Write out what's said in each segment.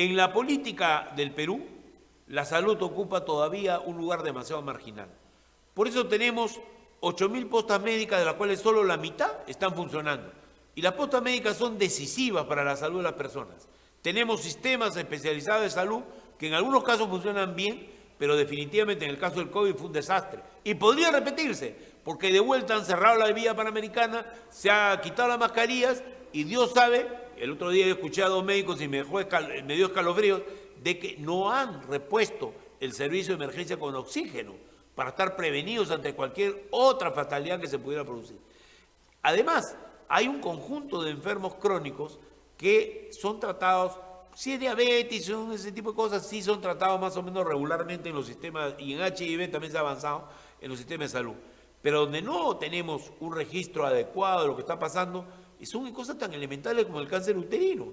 En la política del Perú, la salud ocupa todavía un lugar demasiado marginal. Por eso tenemos 8.000 postas médicas, de las cuales solo la mitad están funcionando. Y las postas médicas son decisivas para la salud de las personas. Tenemos sistemas especializados de salud que en algunos casos funcionan bien, pero definitivamente en el caso del COVID fue un desastre. Y podría repetirse, porque de vuelta han cerrado la vía panamericana, se ha quitado las mascarillas y Dios sabe, el otro día escuché a 2 médicos y me dio escalofríos, de que no han repuesto el servicio de emergencia con oxígeno para estar prevenidos ante cualquier otra fatalidad que se pudiera producir. Además, hay un conjunto de enfermos crónicos que son tratados, si es diabetes, son ese tipo de cosas, sí son tratados más o menos regularmente en los sistemas, y en HIV también se ha avanzado en los sistemas de salud. Pero donde no tenemos un registro adecuado de lo que está pasando, son cosas tan elementales como el cáncer uterino,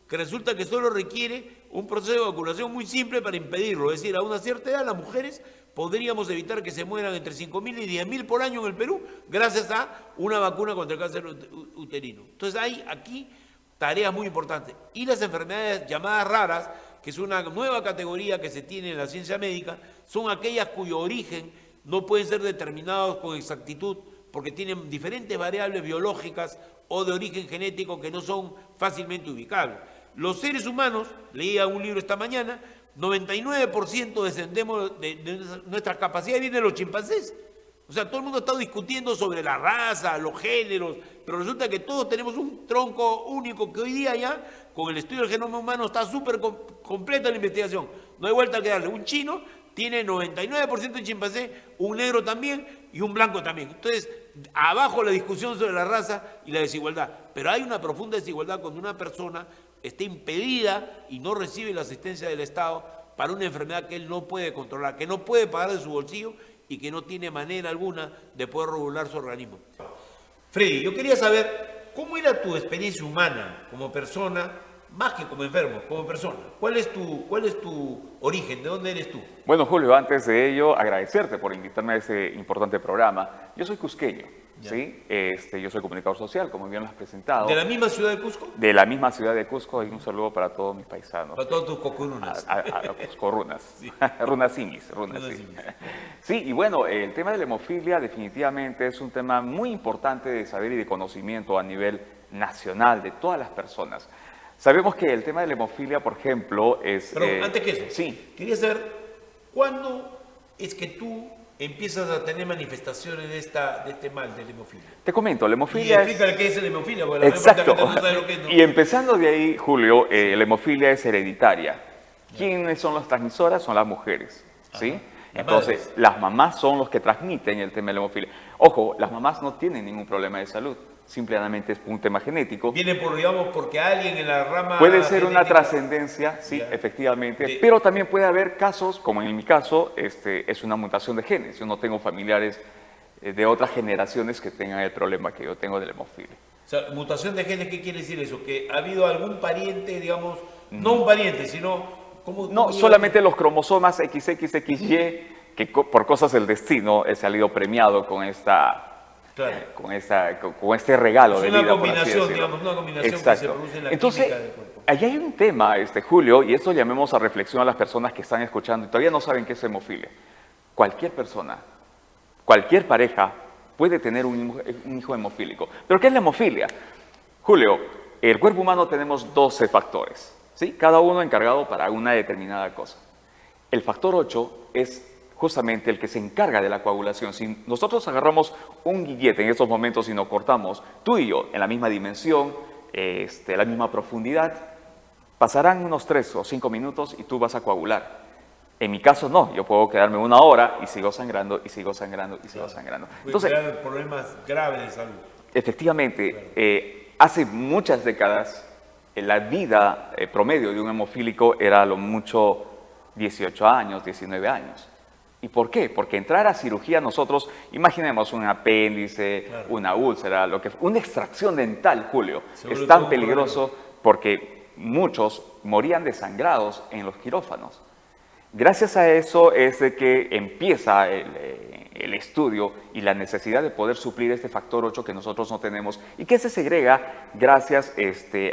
que resulta que solo requiere un proceso de vacunación muy simple para impedirlo. Es decir, a una cierta edad las mujeres podríamos evitar que se mueran entre 5.000 y 10.000 por año en el Perú gracias a una vacuna contra el cáncer uterino. Entonces hay aquí tareas muy importantes. Y las enfermedades llamadas raras, que es una nueva categoría que se tiene en la ciencia médica, son aquellas cuyo origen no pueden ser determinados con exactitud porque tienen diferentes variables biológicas o de origen genético que no son fácilmente ubicables. Los seres humanos, leía un libro esta mañana, 99% descendemos de nuestras capacidades vienen de los chimpancés. O sea, todo el mundo ha estado discutiendo sobre la raza, los géneros, pero resulta que todos tenemos un tronco único que hoy día ya, con el estudio del genoma humano, está súper completa la investigación. No hay vuelta que darle. Un chino tiene 99% de chimpancé, un negro también y un blanco también. Entonces, abajo la discusión sobre la raza y la desigualdad. Pero hay una profunda desigualdad cuando una persona está impedida y no recibe la asistencia del Estado para una enfermedad que él no puede controlar, que no puede pagar de su bolsillo y que no tiene manera alguna de poder regular su organismo. Freddy, yo quería saber cómo era tu experiencia humana como persona, más que como enfermo, como persona. ¿Cuál es tu origen? ¿De dónde eres tú? Bueno, Julio, antes de ello, agradecerte por invitarme a este importante programa. Yo soy cusqueño, ¿sí? Yo soy comunicador social, como bien lo has presentado. ¿De la misma ciudad de Cusco? De la misma ciudad de Cusco, y un saludo para todos mis paisanos. Para todos tus cocurunas. A cuscorunas. Sí. Runasimis. Sí, y bueno, el tema de la hemofilia definitivamente es un tema muy importante de saber y de conocimiento a nivel nacional de todas las personas. Sabemos que el tema de la hemofilia, por ejemplo, es... Pero antes que eso, sí. Quería saber, ¿cuándo es que tú empiezas a tener manifestaciones de este mal, de la hemofilia? Te comento, la hemofilia y explícale qué es la hemofilia, porque exacto. No sabe lo que es, ¿no? Y empezando de ahí, Julio, la hemofilia es hereditaria. ¿Quiénes son las transmisoras? Son las mujeres, ¿sí? Ajá. Entonces, las mamás son los que transmiten el tema de la hemofilia. Ojo, las mamás no tienen ningún problema de salud. Simplemente es un tema genético. Viene porque alguien en la rama... Puede ser una trascendencia, sí, efectivamente, pero también puede haber casos, como en mi caso, es una mutación de genes. Yo no tengo familiares de otras generaciones que tengan el problema que yo tengo de la hemofilia. O sea, mutación de genes, ¿qué quiere decir eso? Que ha habido algún pariente, digamos, no un pariente, sino... No, solamente los cromosomas XXXY, que por cosas del destino he salido premiado con esta... Claro. Con este regalo de vida. Es una combinación, digamos, una combinación que se produce en la química del cuerpo. Allí hay un tema, Julio, y esto llamemos a reflexión a las personas que están escuchando y todavía no saben qué es hemofilia. Cualquier persona, cualquier pareja puede tener un hijo hemofílico. ¿Pero qué es la hemofilia? Julio, el cuerpo humano tenemos 12 factores, ¿sí? Cada uno encargado para una determinada cosa. El factor 8 es justamente el que se encarga de la coagulación. Si nosotros agarramos un guillete en estos momentos y nos cortamos, tú y yo, en la misma dimensión, la misma profundidad, pasarán unos 3 o 5 minutos y tú vas a coagular. En mi caso no, yo puedo quedarme 1 hora y sigo sangrando, y sigo sangrando, y sigo sangrando. Entonces, puede crear problemas graves de salud. Efectivamente, hace muchas décadas, la vida promedio de un hemofílico era a lo mucho 18 años, 19 años. ¿Y por qué? Porque entrar a cirugía nosotros, imaginemos un apéndice, una úlcera, una extracción dental, Julio, es tan peligroso porque muchos morían desangrados en los quirófanos. Gracias a eso es de que empieza el estudio y la necesidad de poder suplir este factor 8 que nosotros no tenemos y que se segrega gracias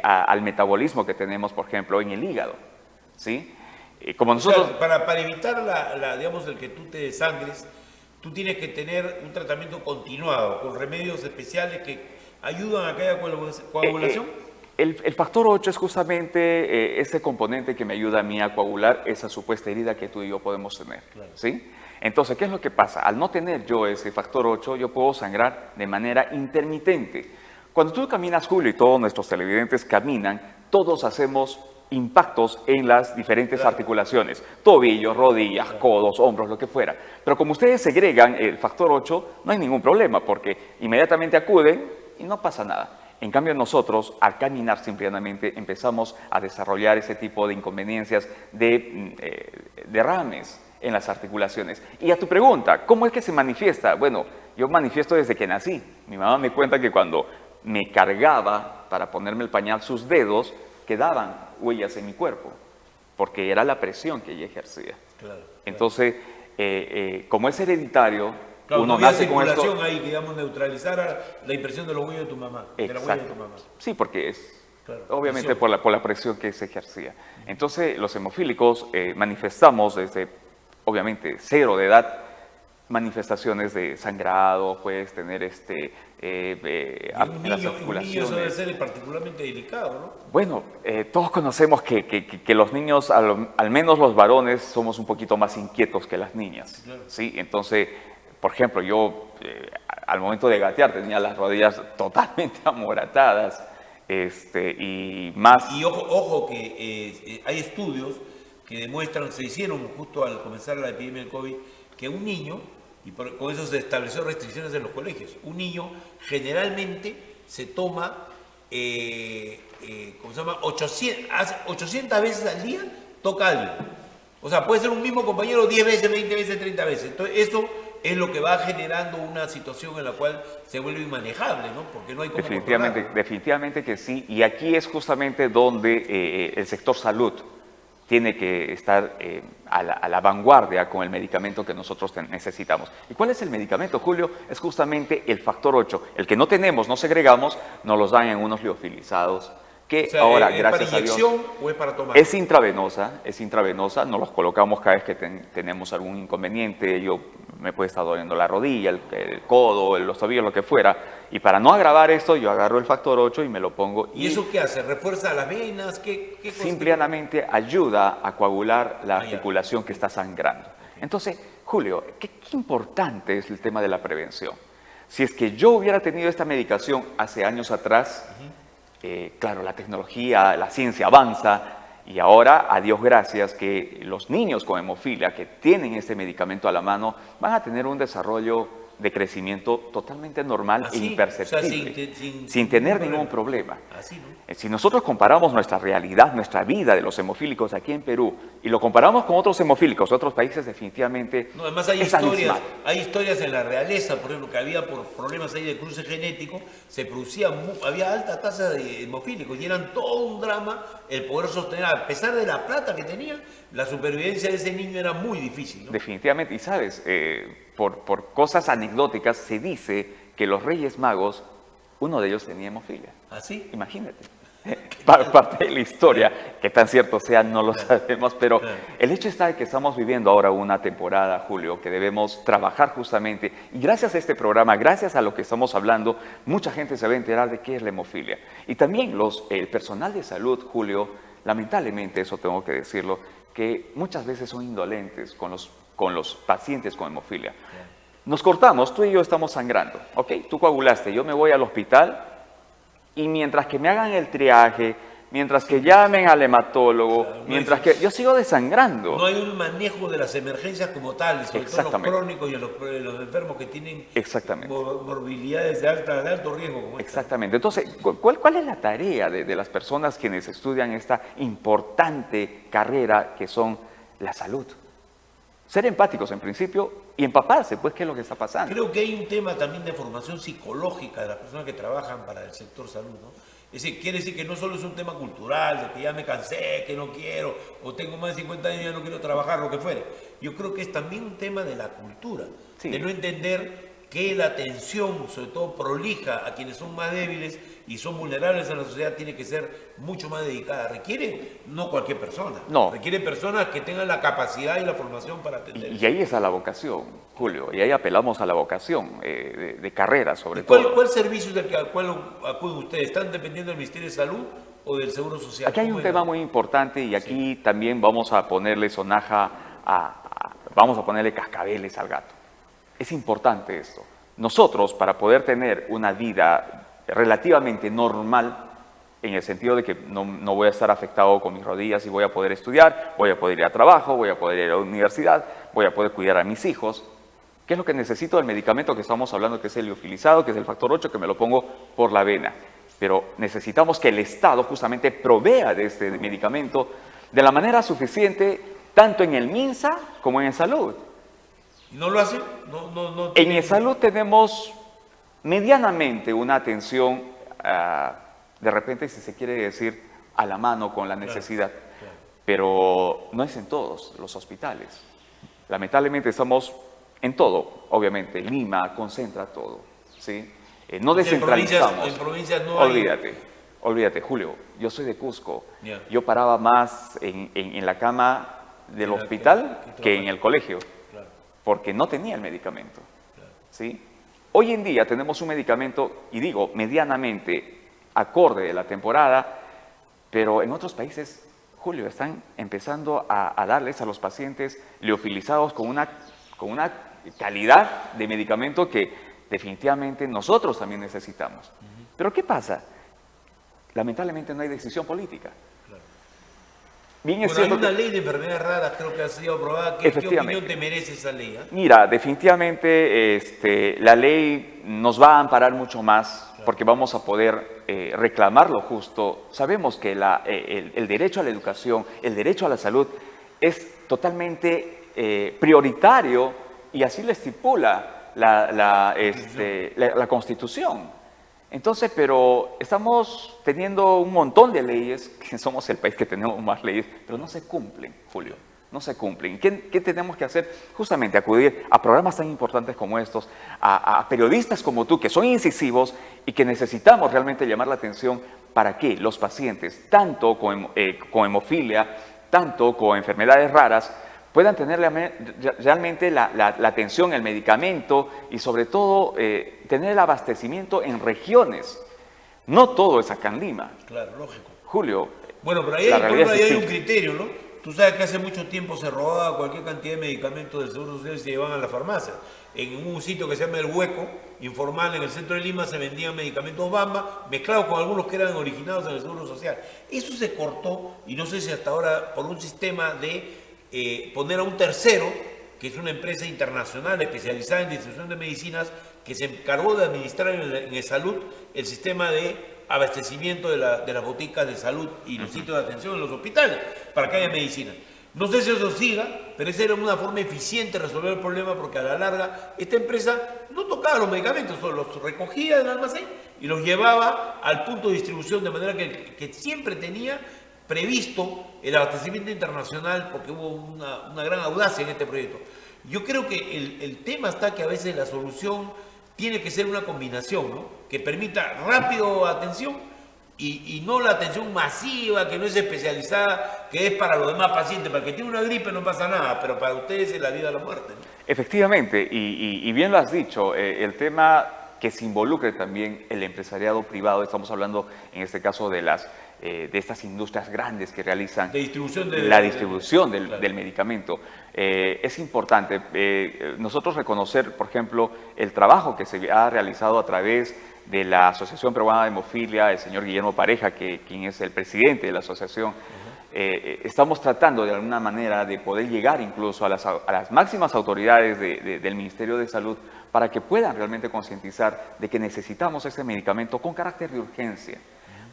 al metabolismo que tenemos, por ejemplo, en el hígado. ¿sí? Como O sea, nosotros... para evitar digamos, el que tú te desangres, tú tienes que tener un tratamiento continuado, con remedios especiales que ayudan a que haya coagulación. El factor 8 es justamente ese componente que me ayuda a mí a coagular esa supuesta herida que tú y yo podemos tener, Claro. ¿sí? Entonces, ¿qué es lo que pasa? Al no tener yo ese factor 8, yo puedo sangrar de manera intermitente. Cuando tú caminas, Julio, y todos nuestros televidentes caminan, todos hacemos impactos en las diferentes Claro. articulaciones, tobillos, rodillas, codos, hombros, lo que fuera. Pero como ustedes segregan el factor 8, no hay ningún problema, porque inmediatamente acuden y no pasa nada. En cambio, nosotros, al caminar simplemente, empezamos a desarrollar ese tipo de inconveniencias, de derrames en las articulaciones. Y a tu pregunta, ¿cómo es que se manifiesta? Bueno, yo manifiesto desde que nací. Mi mamá me cuenta que cuando me cargaba para ponerme el pañal, sus dedos quedaban huellas en mi cuerpo, porque era la presión que ella ejercía. Claro, claro. Entonces, como es hereditario, Claro, uno no había nace con esto. circulación ahí que, digamos, neutralizara la impresión de los huellos de tu mamá. De la huella de tu mamá. Sí, porque es Claro, obviamente presión. por la presión que se ejercía. Entonces, los hemofílicos manifestamos desde, obviamente, 0 de edad, manifestaciones de sangrado, puedes tener Y las un niño eso debe articulaciones. ser particularmente delicado, ¿no? Bueno, todos conocemos que los niños, al menos los varones, somos un poquito más inquietos que las niñas, Claro. ¿sí? Entonces, por ejemplo, yo al momento de gatear tenía las rodillas totalmente amoratadas, y más... Y ojo que hay estudios que demuestran, se hicieron justo al comenzar la epidemia del COVID, que un niño, con eso se estableció restricciones en los colegios, un niño generalmente se toma, ¿cómo se llama? 800 veces al día toca a alguien. O sea, puede ser un mismo compañero 10 veces, 20 veces, 30 veces. Entonces, eso es lo que va generando una situación en la cual se vuelve inmanejable, ¿no? Porque no hay cómo controlarlo. Definitivamente que sí. Y aquí es justamente donde el sector salud tiene que estar a la vanguardia con el medicamento que nosotros necesitamos. ¿Y cuál es el medicamento, Julio? Es justamente el factor 8. El que no tenemos, no segregamos, nos los dan en unos liofilizados, que O sea, ahora, ¿es gracias para a Dios... inyección o es para tomar? Es intravenosa, nos los colocamos cada vez que tenemos algún inconveniente. Yo me puede estar doliendo la rodilla, el codo, los tobillos, lo que fuera. Y para no agravar esto, yo agarro el factor 8 y me lo pongo. ¿Y eso qué hace? ¿Refuerza las venas? ¿Qué cosa? Simplemente ayuda a coagular la ya. articulación que está sangrando. Entonces, Julio, qué importante es el tema de la prevención. Si es que yo hubiera tenido esta medicación hace años atrás, claro, la tecnología, la ciencia avanza y ahora, a Dios gracias, que los niños con hemofilia que tienen este medicamento a la mano van a tener un desarrollo de crecimiento totalmente normal e Así, imperceptible, o sea, sin tener ningún problema. Así, ¿no? Si nosotros comparamos nuestra realidad, nuestra vida de los hemofílicos aquí en Perú y lo comparamos con otros hemofílicos de otros países, definitivamente No, además es abismal. hay historias en la realeza, por ejemplo, que había por problemas ahí de cruce genético, se producía, había alta tasa de hemofílicos y eran todo un drama el poder sostener, a pesar de la plata que tenían, la supervivencia de ese niño era muy difícil, ¿no? Definitivamente, y sabes, por cosas anecdóticas se dice que los Reyes Magos, uno de ellos tenía hemofilia. ¿Así? Imagínate. Parte de la historia, que tan cierto sea, no lo sabemos, pero el hecho está de que estamos viviendo ahora una temporada, Julio, que debemos trabajar justamente, y gracias a este programa, gracias a lo que estamos hablando, mucha gente se va a enterar de qué es la hemofilia. Y también el personal de salud, Julio, lamentablemente, eso tengo que decirlo, que muchas veces son indolentes con los pacientes con hemofilia. Nos cortamos, tú y yo estamos sangrando, ¿ok? Tú coagulaste, yo me voy al hospital y mientras que me hagan el triaje, mientras que llamen al hematólogo, Claro, mientras que yo sigo desangrando. No hay un manejo de las emergencias como tal, sobre todo los Exactamente. crónicos y los enfermos que tienen Exactamente. morbilidades de alto riesgo. Como esta. Exactamente. Entonces, ¿cuál es la tarea de las personas quienes estudian esta importante carrera que son la salud? Ser empáticos en principio y empaparse, pues, qué es lo que está pasando. Creo que hay un tema también de formación psicológica de las personas que trabajan para el sector salud, ¿no? Es decir, quiere decir que no solo es un tema cultural, de que ya me cansé, que no quiero, o tengo más de 50 años y ya no quiero trabajar, lo que fuere. Yo creo que es también un tema de la cultura, Sí. de no entender que la atención, sobre todo prolija, a quienes son más débiles y son vulnerables en la sociedad, tiene que ser mucho más dedicada. Requiere no cualquier persona, No. requiere personas que tengan la capacidad y la formación para atender. Y ahí está la vocación, Julio, y ahí apelamos a la vocación de carrera, sobre ¿Y todo. cuál servicio es al cual acuden ustedes? ¿Están dependiendo del Ministerio de Salud o del Seguro Social? Aquí hay un ¿Cómo tema es? muy importante y aquí también vamos a ponerle sonaja, vamos a ponerle cascabeles al gato. Es importante esto. Nosotros, para poder tener una vida relativamente normal, en el sentido de que no voy a estar afectado con mis rodillas y voy a poder estudiar, voy a poder ir a trabajo, voy a poder ir a la universidad, voy a poder cuidar a mis hijos. ¿Qué es lo que necesito del medicamento que estamos hablando, que es el liofilizado, que es el factor 8, que me lo pongo por la vena? Pero necesitamos que el Estado justamente provea de este medicamento de la manera suficiente, tanto en el MINSA como en salud. ¿Y no lo hacen? No En tienen- el salud tenemos medianamente una atención, de repente, si se quiere decir, a la mano con la necesidad, pero no es en todos los hospitales. Lamentablemente estamos en todo, obviamente. Lima concentra todo, ¿sí? No descentralizamos. En provincias no hay... Olvídate, Julio. Yo soy de Cusco. Ya. Yo paraba más en la cama del En la hospital que que en el colegio, Claro. porque no tenía el medicamento, ¿sí? Hoy en día tenemos un medicamento, y digo, medianamente acorde de la temporada, pero en otros países, Julio, están empezando a darles a los pacientes liofilizados con una calidad de medicamento que definitivamente nosotros también necesitamos. Pero ¿qué pasa? Lamentablemente no hay decisión política. Bien es Bueno, hay cierto una que- ley de enfermedades raras, creo que ha sido aprobada. ¿Qué Efectivamente. opinión te merece esa ley? Mira, definitivamente la ley nos va a amparar mucho más porque vamos a poder reclamar lo justo. Sabemos que el derecho a la educación, el derecho a la salud es totalmente prioritario y así lo estipula la Constitución. Entonces, pero estamos teniendo un montón de leyes, que somos el país que tenemos más leyes, pero no se cumplen, Julio, no se cumplen. ¿Qué tenemos que hacer? Justamente acudir a programas tan importantes como estos, a periodistas como tú, que son incisivos y que necesitamos realmente llamar la atención para que los pacientes, tanto con hemofilia, tanto con enfermedades raras, puedan tener realmente la atención, el medicamento y sobre todo tener el abastecimiento en regiones. No todo es acá en Lima. Claro, lógico. Julio, Bueno, pero ahí, la por realidad ejemplo, ahí es hay un distinta. criterio, ¿no? Tú sabes que hace mucho tiempo se robaba cualquier cantidad de medicamentos del Seguro Social y se llevaban a la farmacia. En un sitio que se llama El Hueco, informal, en el centro de Lima, se vendían medicamentos Bamba, mezclados con algunos que eran originados en el Seguro Social. Eso se cortó, y no sé si hasta ahora, por un sistema de poner a un tercero, que es una empresa internacional especializada en distribución de medicinas, que se encargó de administrar en el salud el sistema de abastecimiento de las boticas de salud y los sitios de atención en los hospitales, para que haya medicina. No sé si eso siga, pero esa era una forma eficiente de resolver el problema, porque a la larga esta empresa no tocaba los medicamentos, solo los recogía del almacén y los llevaba al punto de distribución, de manera que siempre tenía previsto el abastecimiento internacional, porque hubo una gran audacia en este proyecto. Yo creo que el tema está que a veces la solución tiene que ser una combinación, ¿no? Que permita rápido atención y no la atención masiva, que no es especializada, que es para los demás pacientes. Para el que tiene una gripe no pasa nada, pero para ustedes es la vida o la muerte, ¿no? Efectivamente, y bien lo has dicho, el tema que se involucre también el empresariado privado, estamos hablando en este caso de estas industrias grandes que realizan De distribución la distribución del claro. medicamento. Es importante nosotros reconocer, por ejemplo, el trabajo que se ha realizado a través de la Asociación Peruana de Hemofilia, el señor Guillermo Pareja, quien es el presidente de la asociación. Estamos tratando de alguna manera de poder llegar incluso a las máximas autoridades del Ministerio de Salud para que puedan realmente concientizar de que necesitamos este medicamento con carácter de urgencia.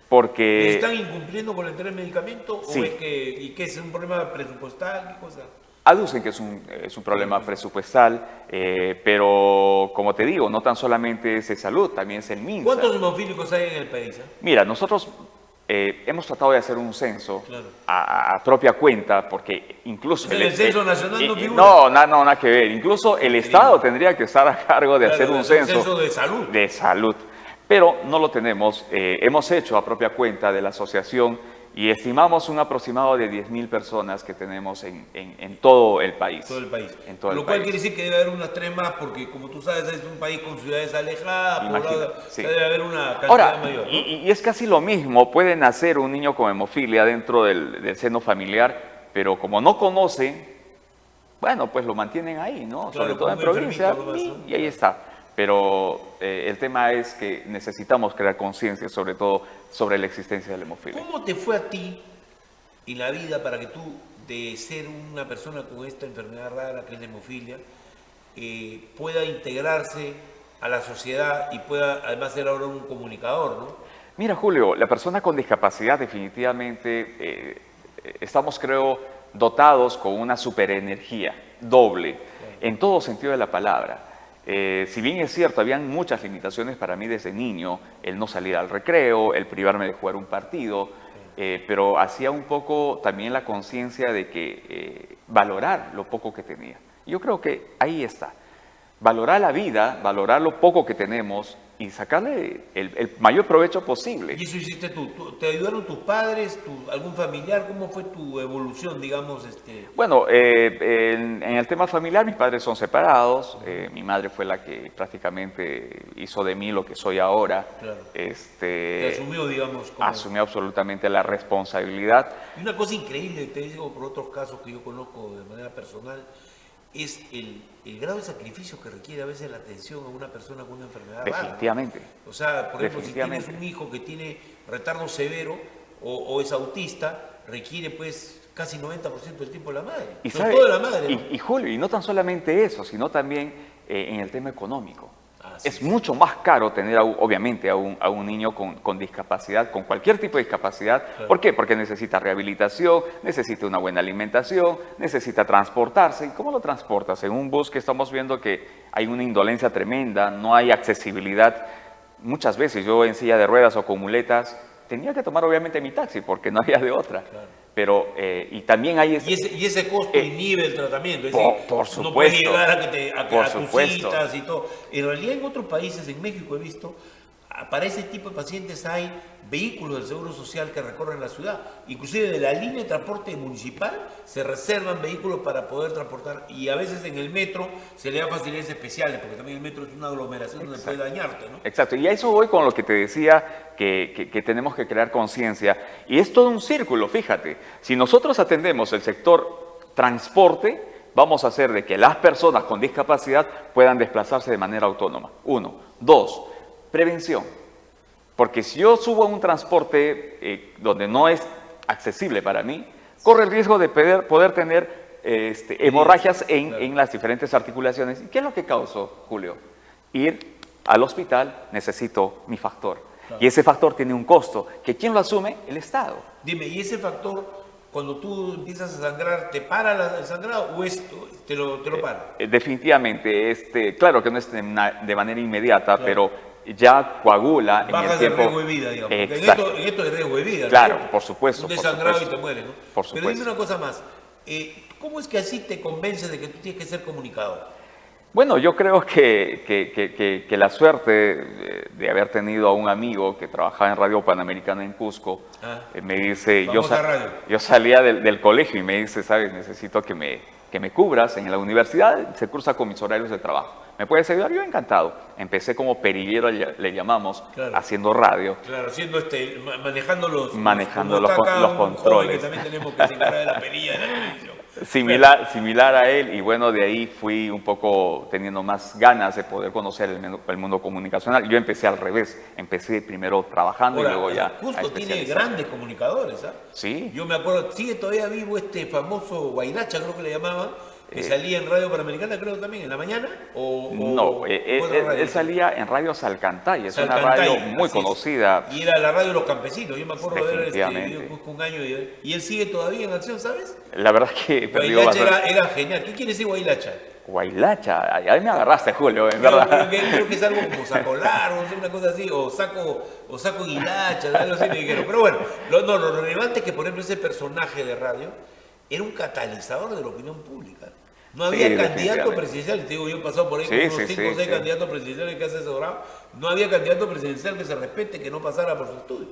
Porque ¿Están incumpliendo con la entrega del medicamento? Sí. ¿O es que es un problema presupuestal? ¿Qué cosa? aducen que es un problema presupuestal, pero como te digo, no tan solamente es de salud, también es el MINSA. ¿Cuántos hemofílicos hay en el país? Mira, nosotros hemos tratado de hacer un censo Claro. a propia cuenta, porque incluso... O sea, el censo nacional no figura. No, nada que ver. Incluso el Estado tendría que estar a cargo de hacer un censo de salud. de salud. Pero no lo tenemos. Hemos hecho a propia cuenta de la asociación y estimamos un aproximado de 10.000 personas que tenemos en todo el país. Todo el país. En todo Lo el cual país. quiere decir que debe haber unas 3 más, porque como tú sabes, es un país con ciudades alejadas, poblado, sí. debe haber una cantidad Ahora, mayor, ¿no? y es casi lo mismo, puede nacer un niño con hemofilia dentro del seno familiar, pero como no conocen, bueno, pues lo mantienen ahí, ¿no? Claro, Sobre todo en como provincia, enfermito nomás, ¿no? y ahí está. Pero el tema es que necesitamos crear conciencia, sobre todo, sobre la existencia de la hemofilia. ¿Cómo te fue a ti en la vida para que tú, de ser una persona con esta enfermedad rara que es la hemofilia, pueda integrarse a la sociedad y pueda además ser ahora un comunicador, ¿no? Mira, Julio, la persona con discapacidad definitivamente estamos, creo, dotados con una superenergía doble, en todo sentido de la palabra. Si bien es cierto, habían muchas limitaciones para mí desde niño, el no salir al recreo, el privarme de jugar un partido, pero hacía un poco también la conciencia de que valorar lo poco que tenía. Yo creo que ahí está. Valorar la vida, valorar lo poco que tenemos y sacarle el mayor provecho posible. ¿Y eso hiciste tú? ¿Te ayudaron tus padres, algún familiar? ¿Cómo fue tu evolución, digamos? Bueno, en el tema familiar, mis padres son separados. Mi madre fue la que prácticamente hizo de mí lo que soy ahora. Claro. Te asumió, digamos. Asumió absolutamente la responsabilidad. Y una cosa increíble, te digo por otros casos que yo conozco de manera personal, es el grado de sacrificio que requiere a veces la atención a una persona con una enfermedad rara. Definitivamente. O sea, por ejemplo, si tienes un hijo que tiene retardo severo o es autista, requiere pues casi 90% del tiempo la madre. Y sobre todo la madre, ¿no? y Julio, y no tan solamente eso, sino también en el tema económico. Es sí. mucho más caro tener, obviamente, a un niño con discapacidad, con cualquier tipo de discapacidad. Claro. ¿Por qué? Porque necesita rehabilitación, necesita una buena alimentación, necesita transportarse. ¿Y cómo lo transportas? En un bus que estamos viendo que hay una indolencia tremenda, no hay accesibilidad. Muchas veces yo en silla de ruedas o con muletas tenía que tomar obviamente mi taxi porque no había de otra. Claro. Pero, y también hay... Y ese costo inhibe el tratamiento. Es decir, por supuesto. no puedes llegar a Por tus supuesto. citas y todo. En realidad en otros países, en México he visto, para ese tipo de pacientes hay vehículos del Seguro Social que recorren la ciudad. Inclusive de la línea de transporte municipal se reservan vehículos para poder transportar. Y a veces en el metro se le da facilidades especiales, porque también el metro es una aglomeración donde puede dañarte, ¿no? Exacto, y a eso voy con lo que te decía, que tenemos que crear conciencia. Y es todo un círculo, fíjate. Si nosotros atendemos el sector transporte, vamos a hacer de que las personas con discapacidad puedan desplazarse de manera autónoma. 1. 2. Prevención. Porque si yo subo a un transporte donde no es accesible para mí, corre el riesgo de poder tener hemorragias en las diferentes articulaciones. ¿Y qué es lo que causó, Julio? Ir al hospital, necesito mi factor. Claro. Y ese factor tiene un costo, que ¿quién lo asume? El Estado. Dime, ¿y ese factor, cuando tú empiezas a sangrar, te para el sangrado o te lo para? Definitivamente, claro que no es de manera inmediata, claro, pero ya coagula en el tiempo. Bajas de riesgo de vida, digamos. Exacto. En esto es riesgo de vida. Claro, ¿no? por supuesto. Un desangrado y te mueres, ¿no? Por supuesto. Pero dime una cosa más. ¿Cómo es que así te convences de que tú tienes que ser comunicador? Bueno, yo creo que la suerte de haber tenido a un amigo que trabajaba en Radio Panamericana en Cusco, me dice, yo salía del colegio y me dice, sabes, necesito que me cubras en la universidad, se cruza con mis horarios de trabajo. ¿Me puedes ayudar? Yo encantado. Empecé como perillero, le llamamos, claro, haciendo radio. Claro, haciendo manejando los controles. Que también tenemos que se encargar de la perilla de la televisión. Similar a él, y bueno, de ahí fui un poco teniendo más ganas de poder conocer el mundo comunicacional. Yo empecé al revés, empecé primero trabajando y luego ya Cusco tiene grandes comunicadores, ¿ah? Sí. Yo me acuerdo, sigue todavía vivo este famoso Guailacha, creo que le llamaban, que salía en Radio Panamericana, creo también, en la mañana. No, él salía en Radio Salcantay, es una radio muy conocida. Y era la radio de los campesinos, yo me acuerdo de ver un año y él sigue todavía en acción, ¿sabes? La verdad que perdió Guailacha era genial. ¿Qué quiere decir Guailacha? Guaylacha, ahí me agarraste, Julio, en Yo verdad. creo que es algo como saco largo, no sé, una cosa así, o saco guilacha, algo así me dijeron. Pero bueno, lo relevante es que, por ejemplo, ese personaje de radio era un catalizador de la opinión pública. No había Sí, candidato definitivamente. presidencial, te digo, yo he pasado por ahí Sí, con unos sí, 5 o sí, 6 sí. candidatos presidenciales que has asesorado, no había candidato presidencial que se respete, que no pasara por su estudio,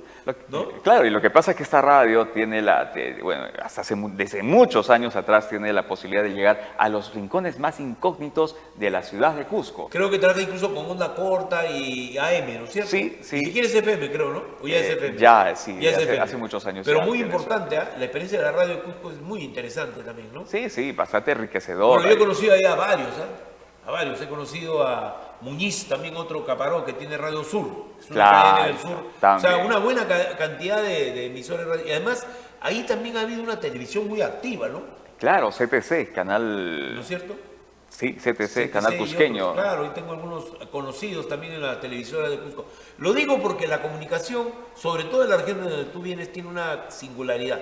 ¿no? Claro, y lo que pasa es que esta radio tiene bueno, desde muchos años atrás tiene la posibilidad de llegar a los rincones más incógnitos de la ciudad de Cusco. Creo que trabaja incluso con onda corta y AM, ¿no es cierto? Sí, sí. Ni siquiera es FM, creo, ¿no? O ya es FM. Ya, sí, Ya es hace, FM. hace muchos años. Pero ya muy tiene eso. importante, ¿ah? La experiencia de la radio de Cusco es muy interesante también, ¿no? Sí, sí, bastante enriquecedor. Bueno, yo he conocido ahí a varios, ¿ah? A varios. He conocido a Muñiz, también otro caparó que tiene Radio Sur. Es una Claro, cadena del sur. también. O sea, una buena cantidad de emisoras de radio. Y además, ahí también ha habido una televisión muy activa, ¿no? Claro, CTC, ¿No canal... es cierto? Sí, CTC, CTC canal y cusqueño. otros, claro, y tengo algunos conocidos también en la televisora de Cusco. Lo digo porque la comunicación, sobre todo en la región donde tú vienes, tiene una singularidad,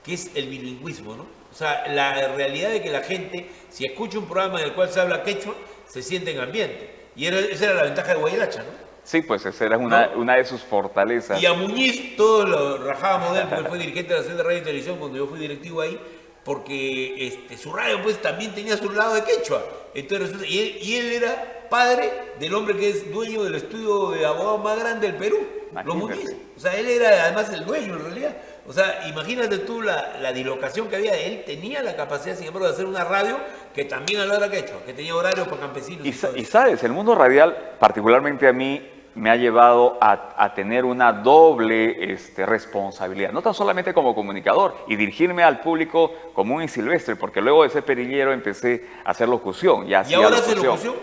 que es el bilingüismo, ¿no? O sea, la realidad de que la gente, si escucha un programa en el cual se habla quechua, se siente en ambiente. Y esa era la ventaja de Guaylacha, ¿no? Sí, pues esa era una de sus fortalezas. Y a Muñiz todos lo rajábamos de él porque él fue dirigente de la Asociación de Radio y Televisión cuando yo fui directivo ahí, porque su radio pues también tenía su lado de quechua. Entonces, y él era padre del hombre que es dueño del estudio de abogados más grande del Perú, los Imagínate. Muñiz. O sea, él era además el dueño en realidad. O sea, imagínate tú la dislocación que había. Él tenía la capacidad, sin embargo, de hacer una radio que también hablara quechua, que tenía horarios para campesinos. todo Y eso. sabes, el mundo radial, particularmente a mí, me ha llevado a tener una doble responsabilidad, no tan solamente como comunicador y dirigirme al público común y silvestre, porque luego de ser perillero empecé a hacer locución. Ya ¿Y hacía ahora hace locución?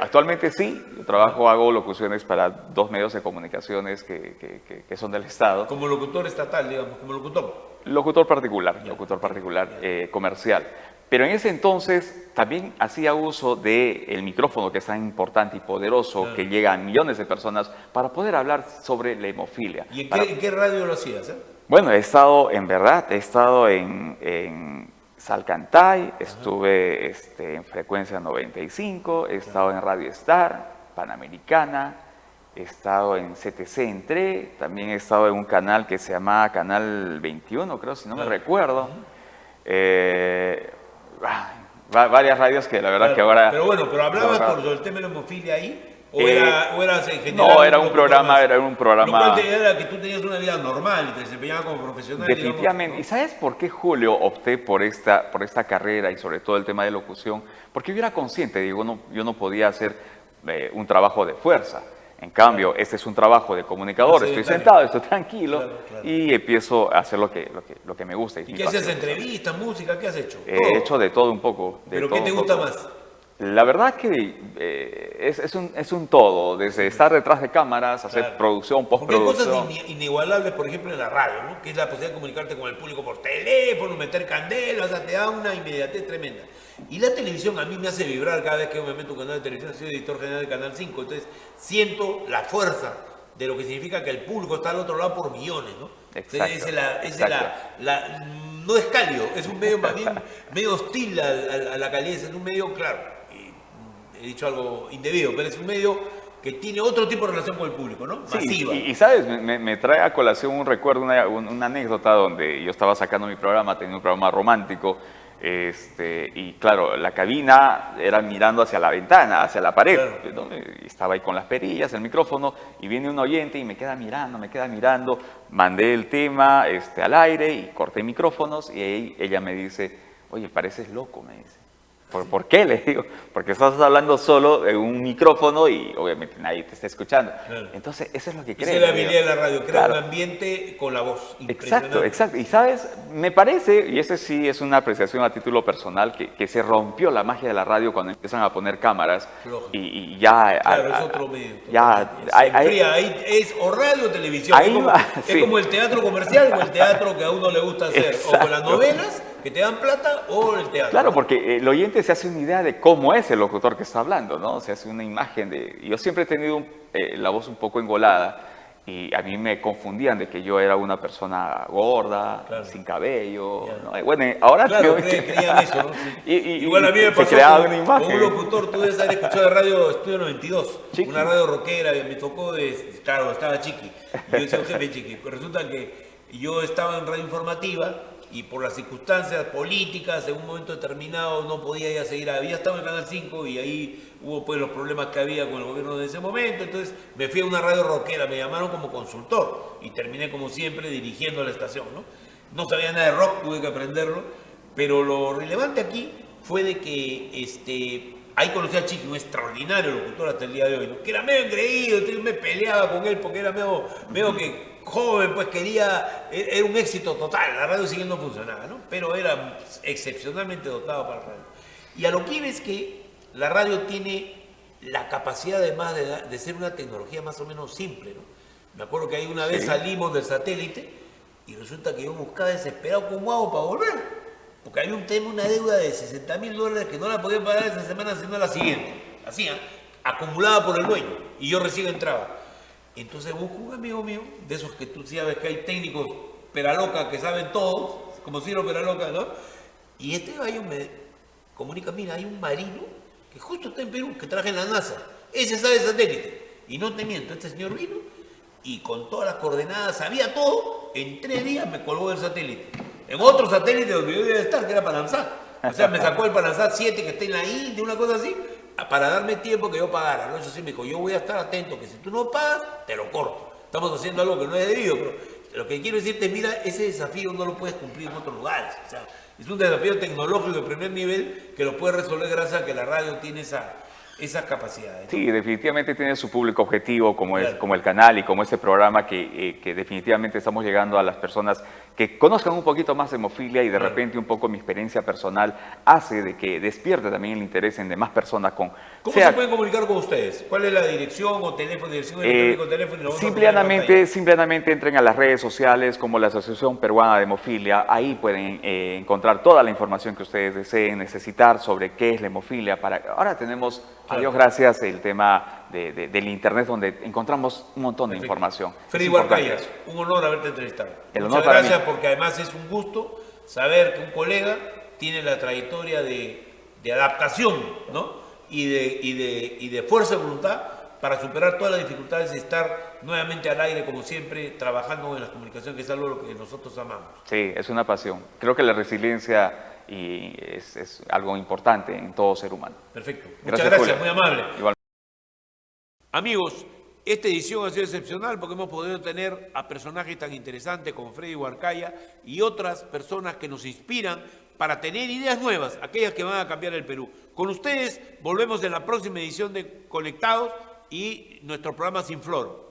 Actualmente sí, yo hago locuciones para 2 medios de comunicaciones que son del Estado. Como locutor estatal, digamos, como locutor. Locutor particular, comercial. Pero en ese entonces también hacía uso del micrófono que es tan importante y poderoso, Claro. que llega a millones de personas, para poder hablar sobre la hemofilia. ¿Y en qué radio lo hacías? Bueno, he estado en Salcantay, estuve en Frecuencia 95, he estado en Radio Star, Panamericana, he estado en CTC Entré, también he estado en un canal que se llamaba Canal 21, creo, si no me recuerdo. Varias radios que la verdad que ahora... Pero bueno, pero hablabas ahora- por el tema de la hemofilia ahí, o Eh, eras en general. no, era un locutor programa, más? era un programa- Lo cual era que tú tenías una vida normal y te desempeñabas como profesional. Definitivamente. ¿Y digamos, sabes por qué, Julio, opté por esta carrera y sobre todo el tema de locución? Porque yo era consciente, digo, yo no podía hacer un trabajo de fuerza. En cambio, este es un trabajo de comunicador, Sí, estoy claro. sentado, estoy tranquilo Claro. y empiezo a hacer lo que me gusta. ¿Y qué hacías? ¿Entrevistas, música? ¿Qué has hecho? He Todo. hecho de todo un poco. ¿Pero qué te gusta más? La verdad que es un todo, desde estar detrás de cámaras, hacer Claro. producción, Porque hay cosas postproducción. inigualables, por ejemplo, en la radio, ¿no? Que es la posibilidad de comunicarte con el público por teléfono, meter candela, o sea, te da una inmediatez tremenda. Y la televisión a mí me hace vibrar cada vez que me meto un canal de televisión, soy editor general de Canal 5, entonces siento la fuerza de lo que significa que el público está al otro lado por millones, ¿no? Exacto, No es cálido, es un medio más bien medio hostil a la calidez, es un medio, claro, he dicho algo indebido, pero es un medio que tiene otro tipo de relación con el público, ¿no? Sí, Masiva. y sabes, me trae a colación un recuerdo, una anécdota donde yo estaba sacando mi programa, tenía un programa romántico, y claro, la cabina era mirando hacia la ventana, hacia la pared, Claro. ¿no? Y estaba ahí con las perillas, el micrófono, y viene un oyente y me queda mirando, mandé el tema al aire y corté micrófonos y ahí ella me dice, oye, pareces loco, me dice. ¿Por qué? Le digo, porque estás hablando solo en un micrófono y obviamente nadie te está escuchando. Claro. Entonces, eso es lo que Esa creo. es la habilidad de la radio, crear Claro. un ambiente con la voz. Exacto, Impresionante. exacto. Y sabes, me parece, y ese sí es una apreciación a título personal, que se rompió la magia de la radio cuando empiezan a poner cámaras Lógico. y ya... Claro, es otro medio. Ya, Se enfría, ahí es o radio o televisión. Ahí es como, va, es sí. como el teatro comercial o el teatro que a uno le gusta hacer. O con las Exacto. novelas que te dan plata o el teatro. Claro, ¿no? porque el oyente se hace una idea de cómo es el locutor que está hablando, ¿no? Se hace una imagen de... Yo siempre he tenido la voz un poco engolada Y a mí me confundían de que yo era una persona gorda, Claro. sin cabello, Ya. ¿no? Y bueno, ahora Claro, que- creían eso, ¿no? Sí. Y Igual a mí me se pasó creaba con, una con imagen. un locutor, tú debes haber escuchado de radio Estudio 92, Chiqui. una radio rockera, y me tocó, claro, estaba Chiqui. Y yo decía, jefe Chiqui, pues resulta que yo estaba en radio informativa y por las circunstancias políticas, en un momento determinado no podía ya seguir, había estado en Canal 5 y ahí hubo pues los problemas que había con el gobierno de ese momento, entonces me fui a una radio rockera, me llamaron como consultor y terminé como siempre dirigiendo la estación, ¿no? No sabía nada de rock, tuve que aprenderlo, pero lo relevante aquí fue de que ahí conocí a Chiqui, un extraordinario locutor hasta el día de hoy, ¿no? Que era medio engreído, entonces me peleaba con él porque era medio que joven, pues era un éxito total, la radio siguiendo funcionaba, ¿no? Pero era excepcionalmente dotado para la radio. Y a lo que iba es que la radio tiene la capacidad además de ser una tecnología más o menos simple, ¿no? Me acuerdo que ahí una vez Sí. salimos del satélite y resulta que yo buscaba desesperado cómo hago para volver. Porque había una deuda de $60.000 que no la podía pagar esa semana sino la siguiente. Así, acumulada por el dueño. Y yo recién entraba. Entonces busco un amigo mío, de esos que tú sabes que hay técnicos peraloca que saben todos, como Ciro Peraloca, ¿no? Y este gallo me comunica, mira, hay un marino que justo está en Perú, que trabaja en la NASA. Ese sabe satélite. Y no te miento, este señor vino y con todas las coordenadas, sabía todo, en 3 días me colgó del satélite. En otro satélite donde yo debía estar, que era Panansat. O sea, me sacó el Panansat 7 que está en la India, una cosa así, para darme tiempo que yo pagara, ¿no? Eso sí me dijo, yo voy a estar atento, que si tú no pagas, te lo corto. Estamos haciendo algo que no es debido, pero lo que quiero decirte, mira, ese desafío no lo puedes cumplir en otros lugares. O sea, es un desafío tecnológico de primer nivel que lo puedes resolver gracias a que la radio tiene esas capacidades, ¿no? Sí, definitivamente tiene su público objetivo como, Claro. como el canal y como este programa que definitivamente estamos llegando a las personas que conozcan un poquito más de hemofilia y de Claro. repente un poco mi experiencia personal hace de que despierte también el interés en demás personas con... ¿Cómo sea- se pueden comunicar con ustedes? ¿Cuál es la dirección o teléfono, dirección electrónica, teléfono? Y lo vamos a poner en pantalla? Simplemente entren a las redes sociales como la Asociación Peruana de Hemofilia, ahí pueden encontrar toda la información que ustedes deseen necesitar sobre qué es la hemofilia. Ahora tenemos, a Claro. Dios gracias, el tema del internet donde encontramos un montón de Perfecto. información. Freddy Es importante Huarcaya, eso. un honor haberte entrevistado. El Muchas honor para gracias mí. porque además es un gusto saber que un colega tiene la trayectoria de adaptación, ¿no? Y de fuerza de voluntad para superar todas las dificultades y estar nuevamente al aire, como siempre, trabajando en la comunicación, que es algo lo que nosotros amamos. Sí, es una pasión. Creo que la resiliencia es algo importante en todo ser humano. Perfecto. Muchas gracias, Julio. muy amable. Igual. Amigos, esta edición ha sido excepcional porque hemos podido tener a personajes tan interesantes como Freddy Huarcaya y otras personas que nos inspiran para tener ideas nuevas, aquellas que van a cambiar el Perú. Con ustedes volvemos en la próxima edición de Conectados y nuestro programa Sin Flor.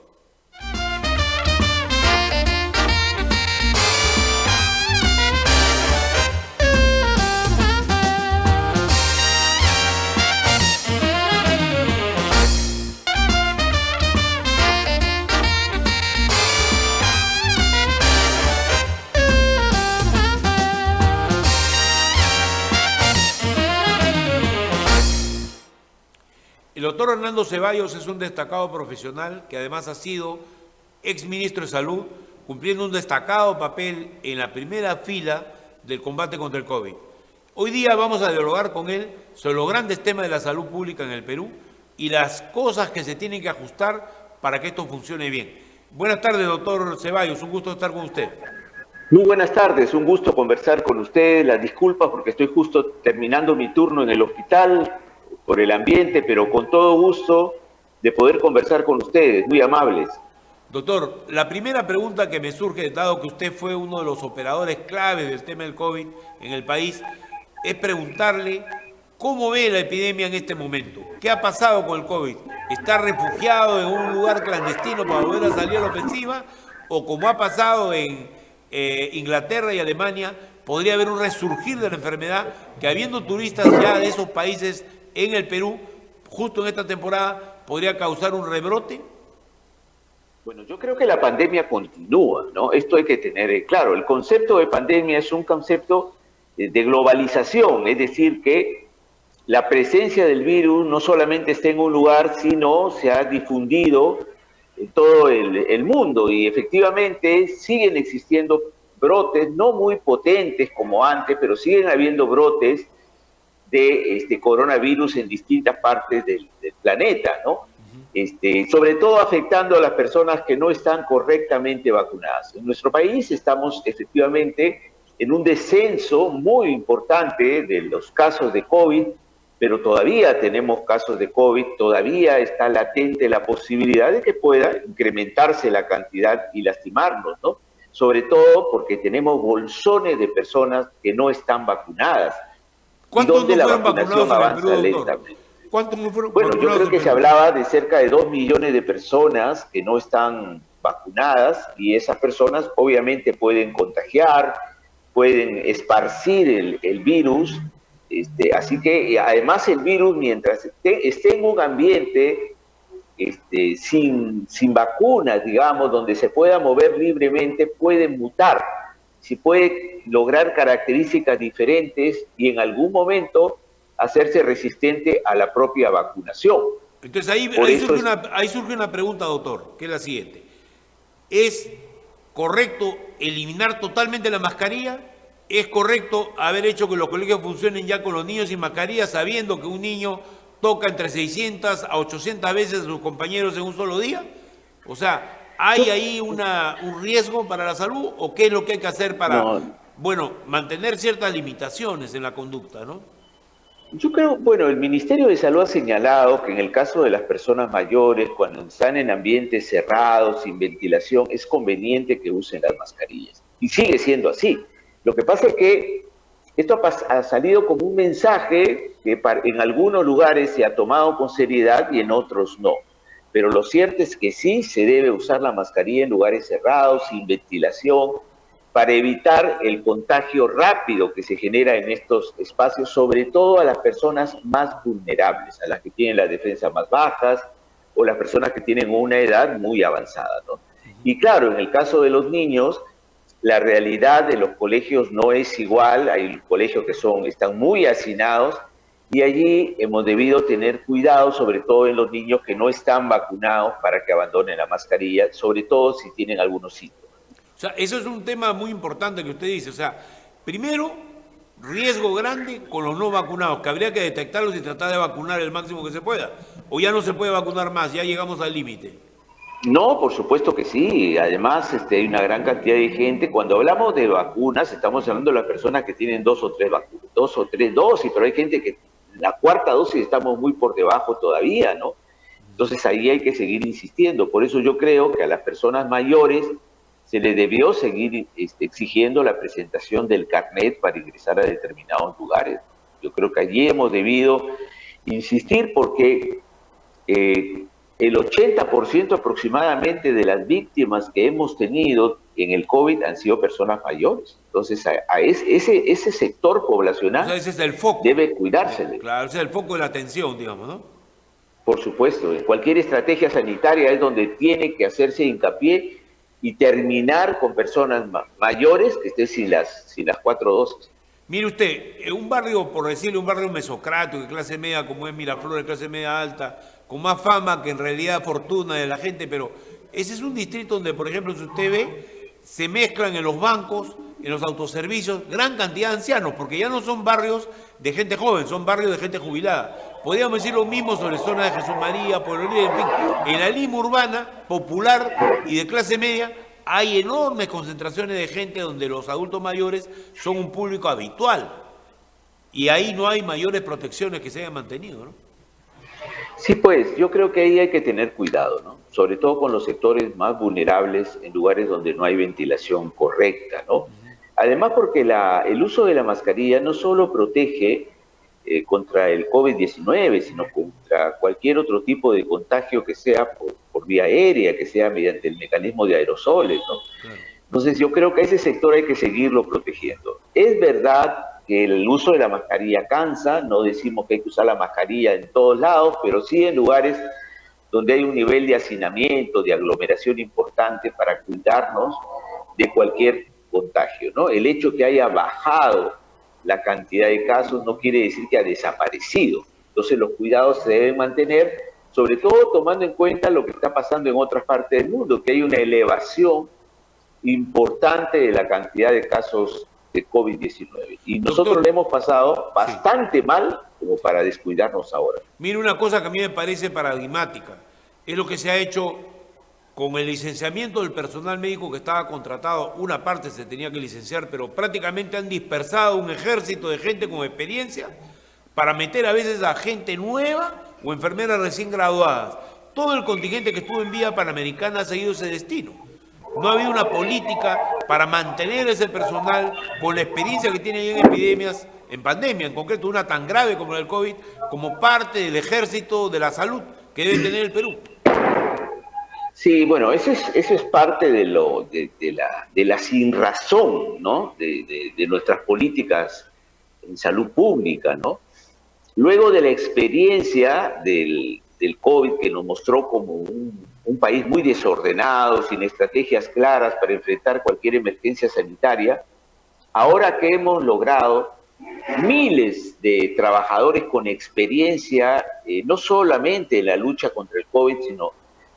El doctor Hernando Ceballos es un destacado profesional que además ha sido exministro de Salud, cumpliendo un destacado papel en la primera fila del combate contra el COVID. Hoy día vamos a dialogar con él sobre los grandes temas de la salud pública en el Perú y las cosas que se tienen que ajustar para que esto funcione bien. Buenas tardes, doctor Ceballos, un gusto estar con usted. Muy buenas tardes, un gusto conversar con usted. Las disculpas porque estoy justo terminando mi turno en el hospital por el ambiente, pero con todo gusto de poder conversar con ustedes, muy amables. Doctor, la primera pregunta que me surge, dado que usted fue uno de los operadores claves del tema del COVID en el país, es preguntarle cómo ve la epidemia en este momento. ¿Qué ha pasado con el COVID? ¿Está refugiado en un lugar clandestino para volver a salir a la ofensiva? ¿O como ha pasado en Inglaterra y Alemania, podría haber un resurgir de la enfermedad que habiendo turistas ya de esos países en el Perú, justo en esta temporada, podría causar un rebrote? Bueno, yo creo que la pandemia continúa, ¿no? Esto hay que tener claro. El concepto de pandemia es un concepto de globalización, es decir, que la presencia del virus no solamente está en un lugar, sino se ha difundido todo el mundo, y efectivamente siguen existiendo brotes, no muy potentes como antes, pero siguen habiendo brotes de coronavirus en distintas partes del planeta, ¿no? Sobre todo afectando a las personas que no están correctamente vacunadas. En nuestro país estamos efectivamente en un descenso muy importante de los casos de COVID, pero todavía tenemos casos de COVID, todavía está latente la posibilidad de que pueda incrementarse la cantidad y lastimarnos, ¿no? Sobre todo porque tenemos bolsones de personas que no están vacunadas. ¿Cuántos no fueron vacunados en el Perú, doctor? Lentamente. ¿Cuántos no fueron Bueno, vacunados? yo creo que se hablaba de cerca de 2 millones de personas que no están vacunadas, y esas personas obviamente pueden contagiar, pueden esparcir el virus, así que además el virus, mientras esté en un ambiente sin vacunas, digamos, donde se pueda mover libremente, puede mutar, si puede lograr características diferentes y en algún momento hacerse resistente a la propia vacunación. Entonces ahí surge una pregunta, doctor, que es la siguiente. ¿Es correcto eliminar totalmente la mascarilla? ¿Es correcto haber hecho que los colegios funcionen ya con los niños sin mascarilla, sabiendo que un niño toca entre 600 a 800 veces a sus compañeros en un solo día? O sea, ¿hay ahí un riesgo para la salud o qué es lo que hay que hacer para, mantener ciertas limitaciones en la conducta, ¿no? Yo creo, bueno, el Ministerio de Salud ha señalado que en el caso de las personas mayores, cuando están en ambientes cerrados, sin ventilación, es conveniente que usen las mascarillas. Y sigue siendo así. Lo que pasa es que esto ha salido como un mensaje que en algunos lugares se ha tomado con seriedad y en otros no. Pero lo cierto es que sí se debe usar la mascarilla en lugares cerrados, sin ventilación, para evitar el contagio rápido que se genera en estos espacios, sobre todo a las personas más vulnerables, a las que tienen las defensas más bajas o las personas que tienen una edad muy avanzada, ¿no? Y claro, en el caso de los niños, la realidad de los colegios no es igual. Hay colegios que están muy hacinados y allí hemos debido tener cuidado, sobre todo en los niños que no están vacunados, para que abandonen la mascarilla, sobre todo si tienen algunos síntomas. O sea, eso es un tema muy importante que usted dice. O sea, primero, riesgo grande con los no vacunados, que habría que detectarlos y tratar de vacunar el máximo que se pueda. O ya no se puede vacunar más, ya llegamos al límite. No, por supuesto que sí. Además, hay una gran cantidad de gente. Cuando hablamos de vacunas, estamos hablando de las personas que tienen 2 o 3 vacunas, 2 o 3 dosis, pero hay gente que la 4ª dosis estamos muy por debajo todavía, ¿no? Entonces ahí hay que seguir insistiendo. Por eso yo creo que a las personas mayores se les debió seguir exigiendo la presentación del carnet para ingresar a determinados lugares. Yo creo que allí hemos debido insistir porque el 80% aproximadamente de las víctimas que hemos tenido en el COVID han sido personas mayores. Entonces, ese sector poblacional, o sea, ese es el foco, debe cuidársele. Claro, ese es el foco de la atención, digamos, ¿no? Por supuesto, en cualquier estrategia sanitaria es donde tiene que hacerse hincapié y terminar con personas mayores que estén sin las 4 dosis. Mire usted, en un barrio, por decirle, un barrio mesocrático, de clase media, como es Miraflores, de clase media alta, con más fama que en realidad fortuna de la gente, pero ese es un distrito donde, por ejemplo, si usted ve, se mezclan en los bancos, en los autoservicios, gran cantidad de ancianos, porque ya no son barrios de gente joven, son barrios de gente jubilada. Podríamos decir lo mismo sobre zonas de Jesús María, Pueblo Libre, en fin. En la Lima urbana, popular y de clase media, hay enormes concentraciones de gente donde los adultos mayores son un público habitual. Y ahí no hay mayores protecciones que se hayan mantenido, ¿no? Sí, pues yo creo que ahí hay que tener cuidado, ¿no? Sobre todo con los sectores más vulnerables, en lugares donde no hay ventilación correcta, ¿no? Además, porque el uso de la mascarilla no solo protege contra el COVID-19, sino contra cualquier otro tipo de contagio que sea por vía aérea, que sea mediante el mecanismo de aerosoles, ¿no? Claro. Entonces yo creo que a ese sector hay que seguirlo protegiendo. Es verdad que el uso de la mascarilla cansa, no decimos que hay que usar la mascarilla en todos lados, pero sí en lugares donde hay un nivel de hacinamiento, de aglomeración importante, para cuidarnos de cualquier contagio, ¿no? El hecho que haya bajado la cantidad de casos no quiere decir que ha desaparecido. Entonces los cuidados se deben mantener, sobre todo tomando en cuenta lo que está pasando en otras partes del mundo, que hay una elevación importante de la cantidad de casos de COVID-19. Y nosotros Doctor, le hemos pasado sí. bastante mal como para descuidarnos ahora. Mire, una cosa que a mí me parece paradigmática es lo que se ha hecho con el licenciamiento del personal médico que estaba contratado. Una parte se tenía que licenciar, pero prácticamente han dispersado un ejército de gente con experiencia para meter a veces a gente nueva o enfermeras recién graduadas. Todo el contingente que estuvo en vía panamericana ha seguido ese destino. No ha habido una política para mantener ese personal con la experiencia que tiene en epidemias, en pandemia, en concreto una tan grave como la del COVID, como parte del ejército de la salud que debe tener el Perú. Sí, bueno, eso es parte de la sinrazón, ¿no? De nuestras políticas en salud pública, ¿no? Luego de la experiencia del COVID, que nos mostró como un país muy desordenado, sin estrategias claras para enfrentar cualquier emergencia sanitaria, ahora que hemos logrado miles de trabajadores con experiencia, no solamente en la lucha contra el COVID, sino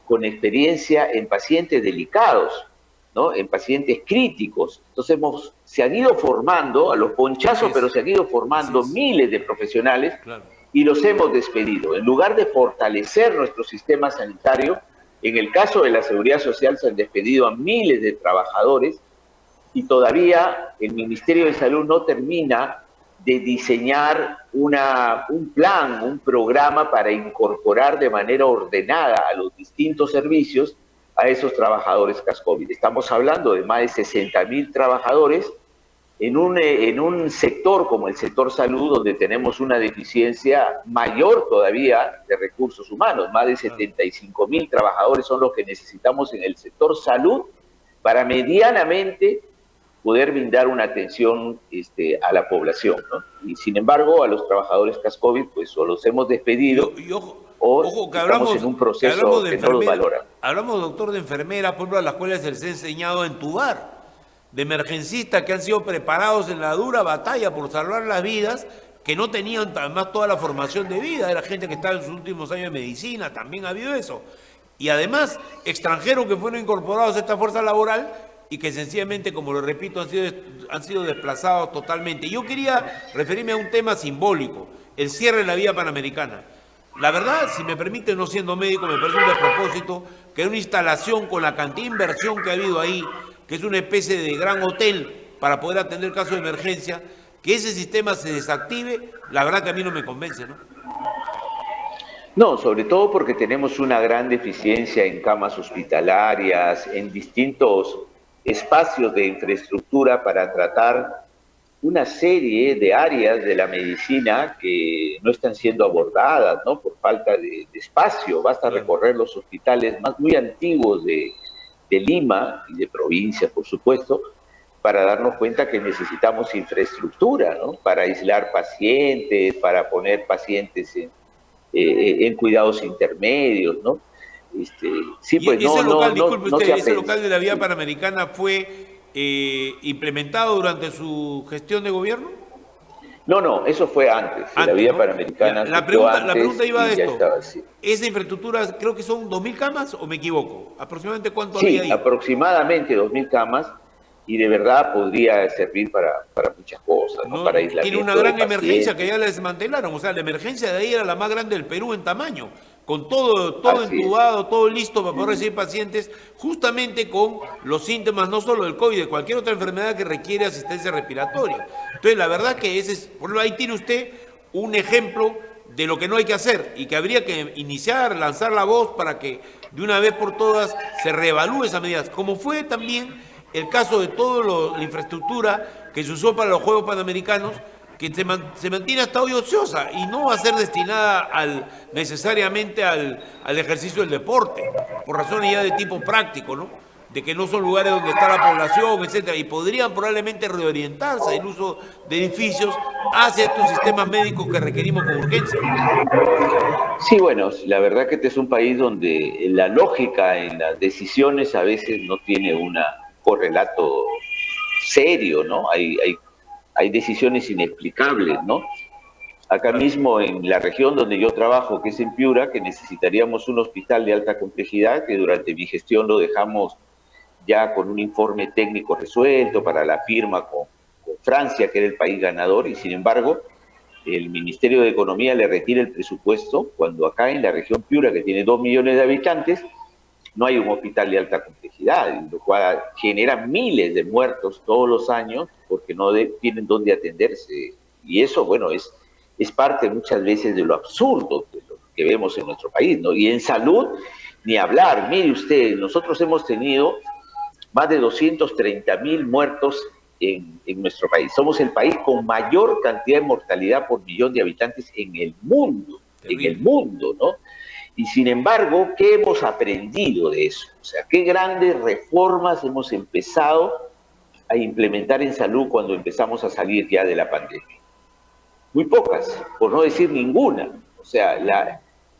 con experiencia en pacientes delicados, ¿no? En pacientes críticos. Entonces se han ido formando, a los ponchazos, pero se han ido formando miles de profesionales, claro, y los hemos despedido. En lugar de fortalecer nuestro sistema sanitario, en el caso de la Seguridad Social se han despedido a miles de trabajadores y todavía el Ministerio de Salud no termina de diseñar un plan, un programa para incorporar de manera ordenada a los distintos servicios a esos trabajadores CASCOVID. Estamos hablando de más de 60.000 trabajadores en un sector como el sector salud, donde tenemos una deficiencia mayor todavía de recursos humanos. Más de 75.000 trabajadores son los que necesitamos en el sector salud para medianamente poder brindar una atención a la población, ¿no? Y sin embargo, a los trabajadores CASCOVID, pues o los hemos despedido o que estamos en un proceso que no los valoran. Hablamos, doctor, de enfermeras, por ejemplo, a las cuales se les ha enseñado a entubar, de emergencistas que han sido preparados en la dura batalla por salvar las vidas, que no tenían además toda la formación de vida, era gente que estaba en sus últimos años de medicina, también ha habido eso. Y además, extranjeros que fueron incorporados a esta fuerza laboral y que sencillamente, como lo repito, han sido desplazados totalmente. Yo quería referirme a un tema simbólico, el cierre de la vía panamericana. La verdad, si me permite, no siendo médico, me parece un despropósito que una instalación con la cantidad de inversión que ha habido ahí, que es una especie de gran hotel para poder atender casos de emergencia, que ese sistema se desactive, la verdad que a mí no me convence, ¿no? No, sobre todo porque tenemos una gran deficiencia en camas hospitalarias, en distintos espacios de infraestructura para tratar una serie de áreas de la medicina que no están siendo abordadas, ¿no? Por falta de espacio. Basta recorrer los hospitales muy antiguos de Lima y de provincia, por supuesto, para darnos cuenta que necesitamos infraestructura, ¿no? Para aislar pacientes, para poner pacientes en cuidados intermedios, ¿no? Sí, pues ese local, disculpe usted, ese pensado. local de la vía panamericana fue implementado durante su gestión de gobierno. No, eso fue antes. La vía panamericana. La pregunta iba a esto. Estaba, sí. Esa infraestructura, creo que son 2.000 camas, ¿o me equivoco? ¿Aproximadamente cuánto había ahí? Sí, aproximadamente 2.000 camas, y de verdad podría servir para muchas cosas, ¿no? Para aislamiento. Tiene una gran emergencia que ya la desmantelaron. O sea, la emergencia de ahí era la más grande del Perú en tamaño, con todo entubado, todo listo para poder recibir pacientes, justamente con los síntomas no solo del COVID, de cualquier otra enfermedad que requiere asistencia respiratoria. Entonces, la verdad que por ejemplo, ahí tiene usted un ejemplo de lo que no hay que hacer y que habría que lanzar la voz para que de una vez por todas se reevalúe esas medidas, como fue también el caso de toda la infraestructura que se usó para los Juegos Panamericanos, que se mantiene hasta hoy ociosa y no va a ser destinada necesariamente al ejercicio del deporte, por razones ya de tipo práctico, ¿no? De que no son lugares donde está la población, etcétera, y podrían probablemente reorientarse el uso de edificios hacia estos sistemas médicos que requerimos con urgencia. Sí, bueno, la verdad que este es un país donde la lógica en las decisiones a veces no tiene un correlato serio, ¿no? Hay decisiones inexplicables, ¿no? acá mismo en la región donde yo trabajo, que es en Piura, que necesitaríamos un hospital de alta complejidad, que durante mi gestión lo dejamos ya con un informe técnico resuelto para la firma con Francia, que era el país ganador, y sin embargo, el Ministerio de Economía le retira el presupuesto cuando acá en la región Piura, que tiene 2 millones de habitantes, no hay un hospital de alta complejidad, lo cual genera miles de muertos todos los años porque no tienen dónde atenderse. Y eso, bueno, es parte muchas veces de lo absurdo que vemos en nuestro país, ¿no? Y en salud, ni hablar. Mire usted, nosotros hemos tenido más de 230.000 muertos en nuestro país. Somos el país con mayor cantidad de mortalidad por millón de habitantes en el mundo. Terrible. En el mundo, ¿no? Y sin embargo, ¿qué hemos aprendido de eso? O sea, ¿qué grandes reformas hemos empezado a implementar en salud cuando empezamos a salir ya de la pandemia? Muy pocas, por no decir ninguna. O sea,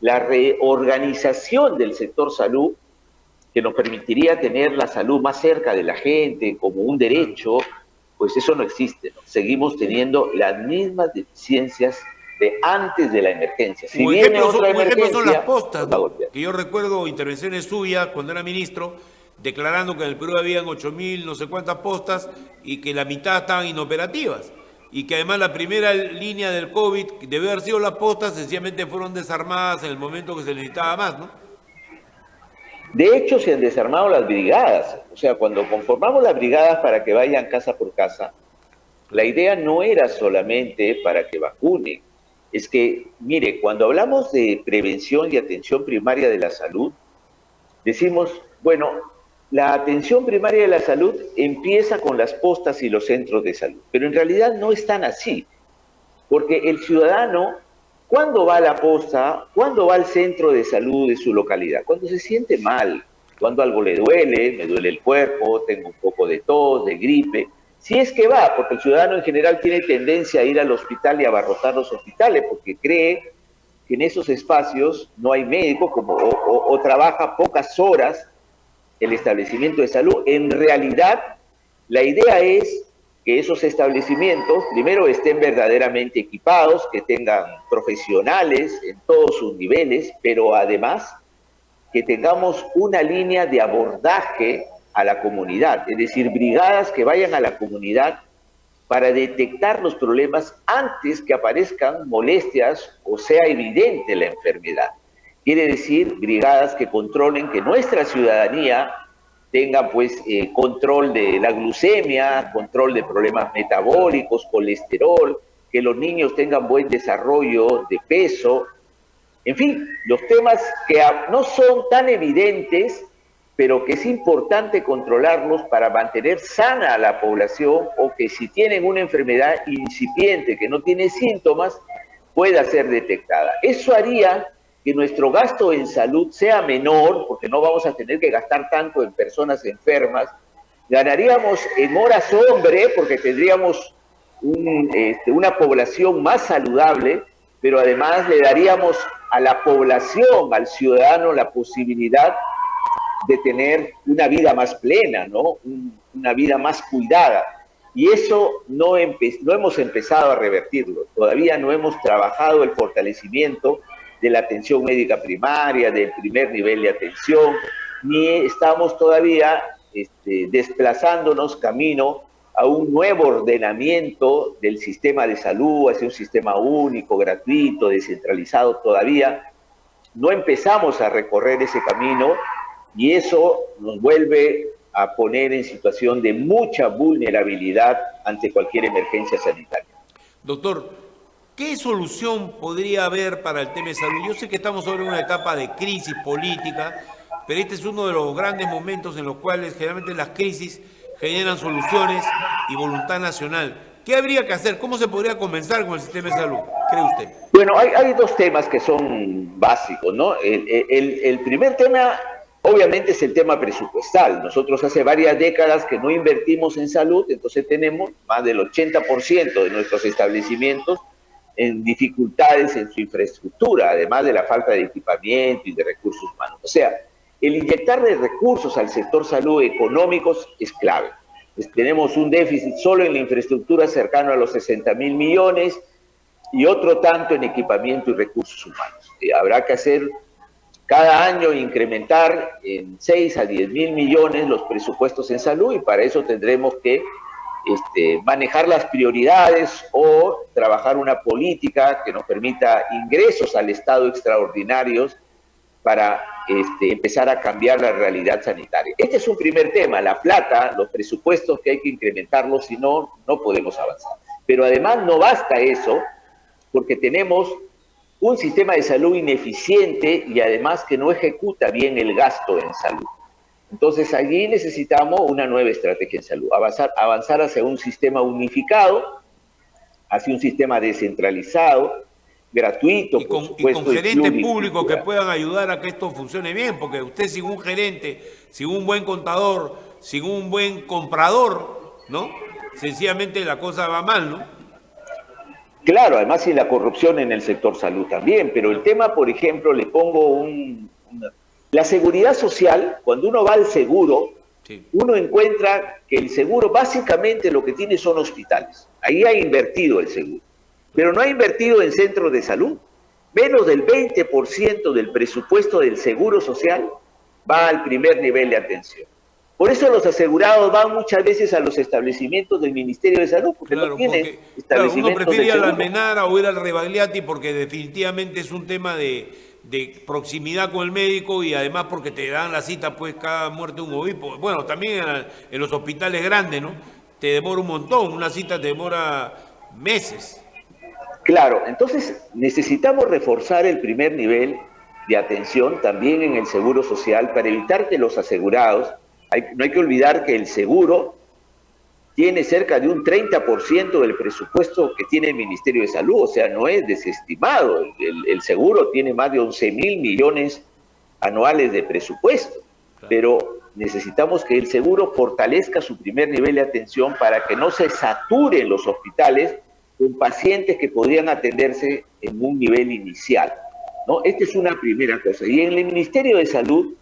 la reorganización del sector salud, que nos permitiría tener la salud más cerca de la gente como un derecho, pues eso no existe, ¿no? Seguimos teniendo las mismas deficiencias de antes de la emergencia. Si como viene ejemplo, otra emergencia, son las postas, ¿no? Que yo recuerdo intervenciones suyas cuando era ministro, declarando que en el Perú habían 8.000 no sé cuántas postas y que la mitad estaban inoperativas. Y que además la primera línea del COVID, debe haber sido las postas, sencillamente fueron desarmadas en el momento que se necesitaba más, ¿no? De hecho, se han desarmado las brigadas. O sea, cuando conformamos las brigadas para que vayan casa por casa, la idea no era solamente para que vacunen. Es que, mire, cuando hablamos de prevención y atención primaria de la salud, decimos, bueno, la atención primaria de la salud empieza con las postas y los centros de salud, pero en realidad no es tan así, porque el ciudadano, ¿cuándo va a la posta? ¿Cuándo va al centro de salud de su localidad? Cuando se siente mal, cuando algo le duele, me duele el cuerpo, tengo un poco de tos, de gripe. Si es que va, porque el ciudadano en general tiene tendencia a ir al hospital y abarrotar los hospitales, porque cree que en esos espacios no hay médico o trabaja pocas horas el establecimiento de salud. En realidad, la idea es que esos establecimientos, primero, estén verdaderamente equipados, que tengan profesionales en todos sus niveles, pero además que tengamos una línea de abordaje a la comunidad, es decir, brigadas que vayan a la comunidad para detectar los problemas antes que aparezcan molestias o sea evidente la enfermedad. Quiere decir, brigadas que controlen que nuestra ciudadanía tenga pues control de la glucemia, control de problemas metabólicos, colesterol, que los niños tengan buen desarrollo de peso. En fin, los temas que no son tan evidentes, pero que es importante controlarlos para mantener sana a la población, o que si tienen una enfermedad incipiente que no tiene síntomas, pueda ser detectada. Eso haría que nuestro gasto en salud sea menor, porque no vamos a tener que gastar tanto en personas enfermas. Ganaríamos en horas hombre, porque tendríamos una población más saludable, pero además le daríamos a la población, al ciudadano, la posibilidad de tener una vida más plena, ¿no? Una vida más cuidada. Y eso no hemos empezado a revertirlo. Todavía no hemos trabajado el fortalecimiento de la atención médica primaria, del primer nivel de atención, ni estamos todavía desplazándonos camino a un nuevo ordenamiento del sistema de salud, hacia un sistema único, gratuito, descentralizado. Todavía no empezamos a recorrer ese camino, y eso nos vuelve a poner en situación de mucha vulnerabilidad ante cualquier emergencia sanitaria. Doctor, ¿qué solución podría haber para el tema de salud? Yo sé que estamos sobre una etapa de crisis política, pero este es uno de los grandes momentos en los cuales generalmente las crisis generan soluciones y voluntad nacional. ¿Qué habría que hacer? ¿Cómo se podría comenzar con el sistema de salud, cree usted? Bueno, hay dos temas que son básicos, ¿no? El primer tema, obviamente, es el tema presupuestal. Nosotros hace varias décadas que no invertimos en salud, entonces tenemos más del 80% de nuestros establecimientos en dificultades en su infraestructura, además de la falta de equipamiento y de recursos humanos. O sea, el inyectarle recursos al sector salud económicos es clave. Tenemos un déficit solo en la infraestructura cercano a los 60.000 millones, y otro tanto en equipamiento y recursos humanos. Habrá que hacer cada año incrementar en 6 a 10 mil millones los presupuestos en salud, y para eso tendremos que manejar las prioridades o trabajar una política que nos permita ingresos al Estado extraordinarios para empezar a cambiar la realidad sanitaria. Este es un primer tema, la plata, los presupuestos que hay que incrementarlos, si no, no podemos avanzar. Pero además no basta eso, porque tenemos un sistema de salud ineficiente y además que no ejecuta bien el gasto en salud. Entonces allí necesitamos una nueva estrategia en salud, avanzar hacia un sistema unificado, hacia un sistema descentralizado, gratuito, y con gerentes públicos que puedan ayudar a que esto funcione bien, porque usted sin un gerente, sin un buen contador, sin un buen comprador, ¿no? Sencillamente la cosa va mal, ¿no? Claro, además sin la corrupción en el sector salud también, pero el tema, por ejemplo, le pongo la seguridad social, cuando uno va al seguro, sí, uno encuentra que el seguro básicamente lo que tiene son hospitales. Ahí ha invertido el seguro, pero no ha invertido en centros de salud. Menos del 20% del presupuesto del seguro social va al primer nivel de atención. Por eso los asegurados van muchas veces a los establecimientos del Ministerio de Salud, porque no tienen establecimientos. Uno prefiere ir a la Almenara o ir al Rebagliati porque definitivamente es un tema de proximidad con el médico, y además porque te dan la cita pues cada muerte de un obispo. Bueno, también en los hospitales grandes, ¿no? Te demora un montón, una cita te demora meses. Claro, entonces necesitamos reforzar el primer nivel de atención también en el seguro social para evitar que los asegurados, no hay que olvidar que el seguro tiene cerca de un 30% del presupuesto que tiene el Ministerio de Salud, o sea, no es desestimado. El seguro tiene más de 11.000 millones anuales de presupuesto, pero necesitamos que el seguro fortalezca su primer nivel de atención para que no se saturen los hospitales con pacientes que podrían atenderse en un nivel inicial, ¿no? Esta es una primera cosa. Y en el Ministerio de Salud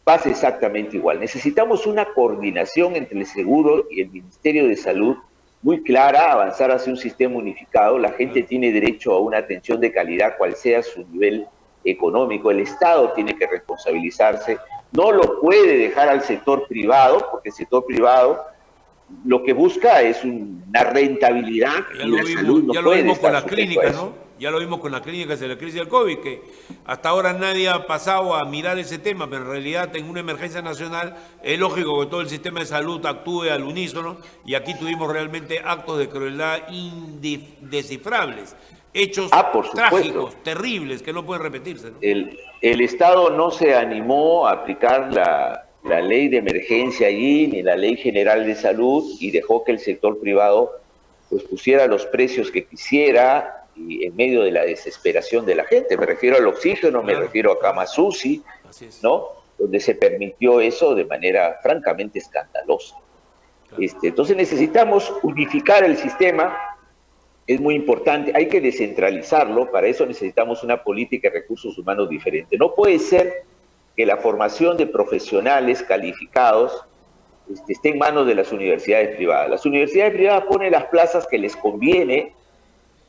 pasa exactamente igual. Necesitamos una coordinación entre el seguro y el Ministerio de Salud muy clara, avanzar hacia un sistema unificado. La gente tiene derecho a una atención de calidad, cual sea su nivel económico. El Estado tiene que responsabilizarse. No lo puede dejar al sector privado, porque el sector privado lo que busca es una rentabilidad, y la salud no puede estar. Ya lo vimos con las clínicas, ¿no? Ya lo vimos con las clínicas de la crisis del COVID, que hasta ahora nadie ha pasado a mirar ese tema, pero en realidad en una emergencia nacional es lógico que todo el sistema de salud actúe al unísono, y aquí tuvimos realmente actos de crueldad indescifrables, hechos trágicos, terribles, que no pueden repetirse, ¿no? El Estado no se animó a aplicar la ley de emergencia allí, ni la ley general de salud, y dejó que el sector privado pues pusiera los precios que quisiera, y en medio de la desesperación de la gente. Me refiero al oxígeno, me refiero a camas UCI, ¿no? Donde se permitió eso de manera francamente escandalosa. Entonces necesitamos unificar el sistema, es muy importante, hay que descentralizarlo, para eso necesitamos una política de recursos humanos diferente. No puede ser que la formación de profesionales calificados esté en manos de las universidades privadas. Las universidades privadas ponen las plazas que les conviene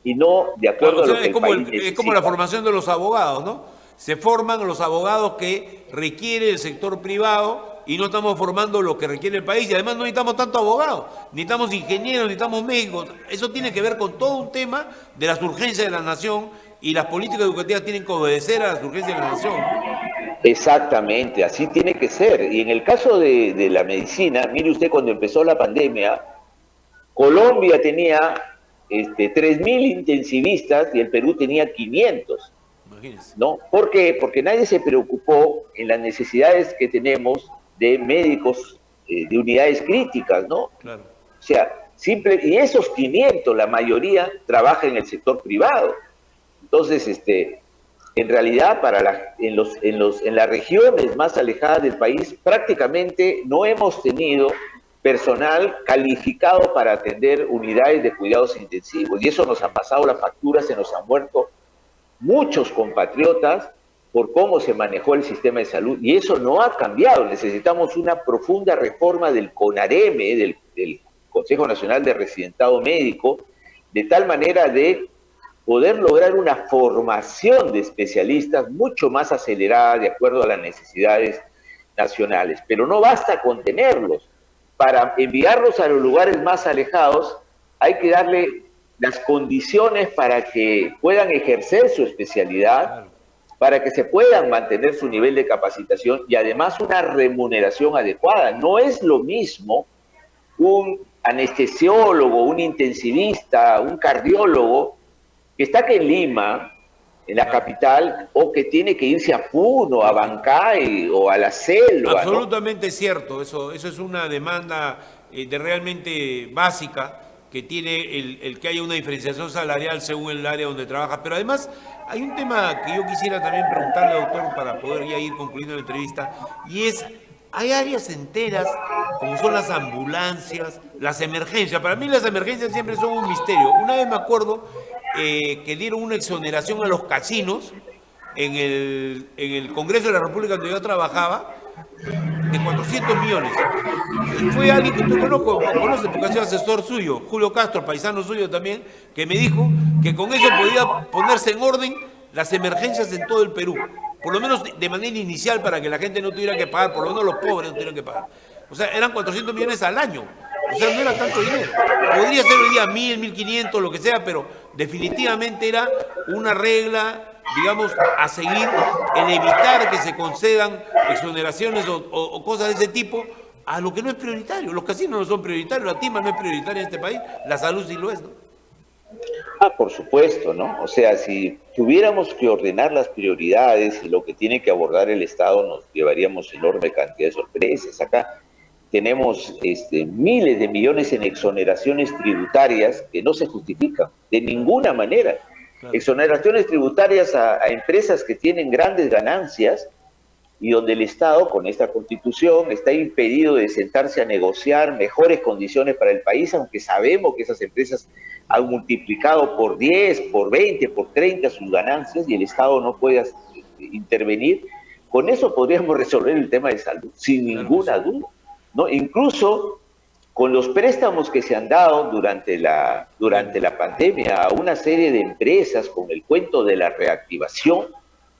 y no de acuerdo a lo que el país necesita. Es como la formación de los abogados, ¿no? Se forman los abogados que requiere el sector privado y no estamos formando lo que requiere el país, y además no necesitamos tanto abogados, necesitamos ingenieros, necesitamos médicos. Eso tiene que ver con todo un tema de las urgencias de la nación, y las políticas educativas tienen que obedecer a las urgencias de la nación. Exactamente, así tiene que ser. Y en el caso de la medicina, mire usted, cuando empezó la pandemia, Colombia tenía 3.000 intensivistas y el Perú tenía 500. Imagínese. ¿No? ¿Por qué? Porque nadie se preocupó en las necesidades que tenemos de médicos de unidades críticas, ¿no? Claro. O sea, y esos 500, la mayoría trabaja en el sector privado. Entonces, en realidad, en las regiones más alejadas del país, prácticamente no hemos tenido personal calificado para atender unidades de cuidados intensivos. Y eso nos ha pasado la factura, se nos han muerto muchos compatriotas por cómo se manejó el sistema de salud. Y eso no ha cambiado. Necesitamos una profunda reforma del CONAREME, del Consejo Nacional de Residentado Médico, de tal manera de poder lograr una formación de especialistas mucho más acelerada de acuerdo a las necesidades nacionales. Pero no basta con tenerlos. Para enviarlos a los lugares más alejados hay que darle las condiciones para que puedan ejercer su especialidad, para que se puedan mantener su nivel de capacitación y además una remuneración adecuada. No es lo mismo un anestesiólogo, un intensivista, un cardiólogo que está aquí en Lima, en la capital, o que tiene que irse a Puno, a Bancay o a la selva. Absolutamente, ¿no? Cierto, eso es una demanda de realmente básica que tiene el que haya una diferenciación salarial según el área donde trabaja. Pero además hay un tema que yo quisiera también preguntarle, doctor, para poder ya ir concluyendo la entrevista, y es, hay áreas enteras, como son las ambulancias, las emergencias. Para mí las emergencias siempre son un misterio. Una vez me acuerdo que dieron una exoneración a los casinos en el Congreso de la República donde yo trabajaba, de 400 millones. Y fue alguien que tú conoces porque ha sido asesor suyo, Julio Castro, paisano suyo también, que me dijo que con eso podía ponerse en orden las emergencias en todo el Perú. Por lo menos de manera inicial, para que la gente no tuviera que pagar, por lo menos los pobres no tuvieran que pagar. O sea, eran 400 millones al año. O sea, no era tanto dinero. Podría ser hoy día 1.000, 1.500, lo que sea, pero definitivamente era una regla, digamos, a seguir en evitar que se concedan exoneraciones o cosas de ese tipo a lo que no es prioritario. Los casinos no son prioritarios, la timba no es prioritaria en este país, la salud sí lo es, ¿no? Ah, por supuesto, ¿no? O sea, si tuviéramos que ordenar las prioridades y lo que tiene que abordar el Estado, nos llevaríamos enorme cantidad de sorpresas. Acá tenemos miles de millones en exoneraciones tributarias que no se justifican de ninguna manera. Claro. Exoneraciones tributarias a empresas que tienen grandes ganancias y donde el Estado, con esta Constitución, está impedido de sentarse a negociar mejores condiciones para el país, aunque sabemos que esas empresas han multiplicado por 10, por 20, por 30 sus ganancias y el Estado no puede intervenir. Con eso podríamos resolver el tema de salud, sin ninguna duda, ¿no? Incluso con los préstamos que se han dado durante la pandemia a una serie de empresas con el cuento de la reactivación,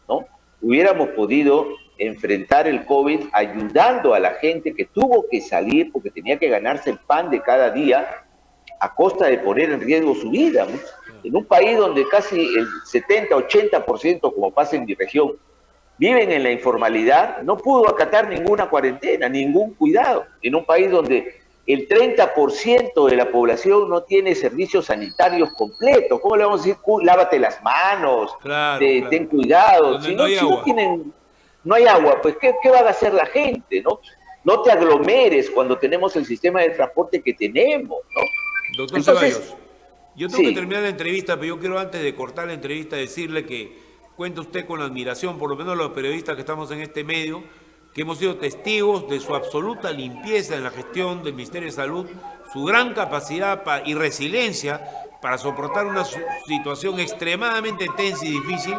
¿no? Hubiéramos podido enfrentar el COVID ayudando a la gente que tuvo que salir porque tenía que ganarse el pan de cada día a costa de poner en riesgo su vida, ¿no? En un país donde casi el 70-80%, como pasa en mi región, viven en la informalidad, no pudo acatar ninguna cuarentena, ningún cuidado. En un país donde el 30% de la población no tiene servicios sanitarios completos, ¿cómo le vamos a decir? Lávate las manos, claro. Ten cuidado. Si no hay agua, pues ¿qué va a hacer la gente, no? No te aglomeres cuando tenemos el sistema de transporte que tenemos, ¿no? Doctor Ceballos, yo tengo que terminar la entrevista, pero yo quiero antes de cortar la entrevista decirle que cuenta usted con la admiración, por lo menos los periodistas que estamos en este medio, que hemos sido testigos de su absoluta limpieza en la gestión del Ministerio de Salud, su gran capacidad y resiliencia para soportar una situación extremadamente tensa y difícil,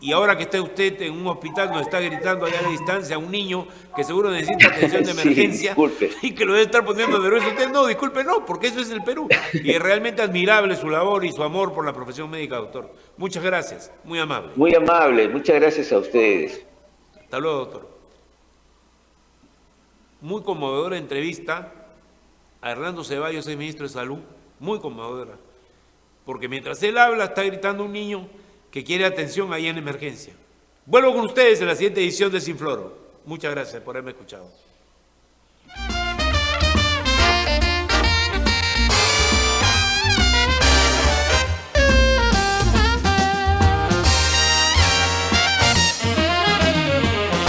y ahora que está usted en un hospital donde está gritando allá a la distancia a un niño que seguro necesita atención de emergencia y que lo debe estar poniendo nervioso, usted no, disculpe, no, porque eso es el Perú. Y es realmente admirable su labor y su amor por la profesión médica, doctor. Muchas gracias, muy amable. Muy amable, muchas gracias a ustedes. Hasta luego, doctor. Muy conmovedora entrevista a Hernando Ceballos, el ministro de Salud, muy conmovedora. Porque mientras él habla, está gritando un niño que quiere atención ahí en emergencia. Vuelvo con ustedes en la siguiente edición de Sin Floro. Muchas gracias por haberme escuchado.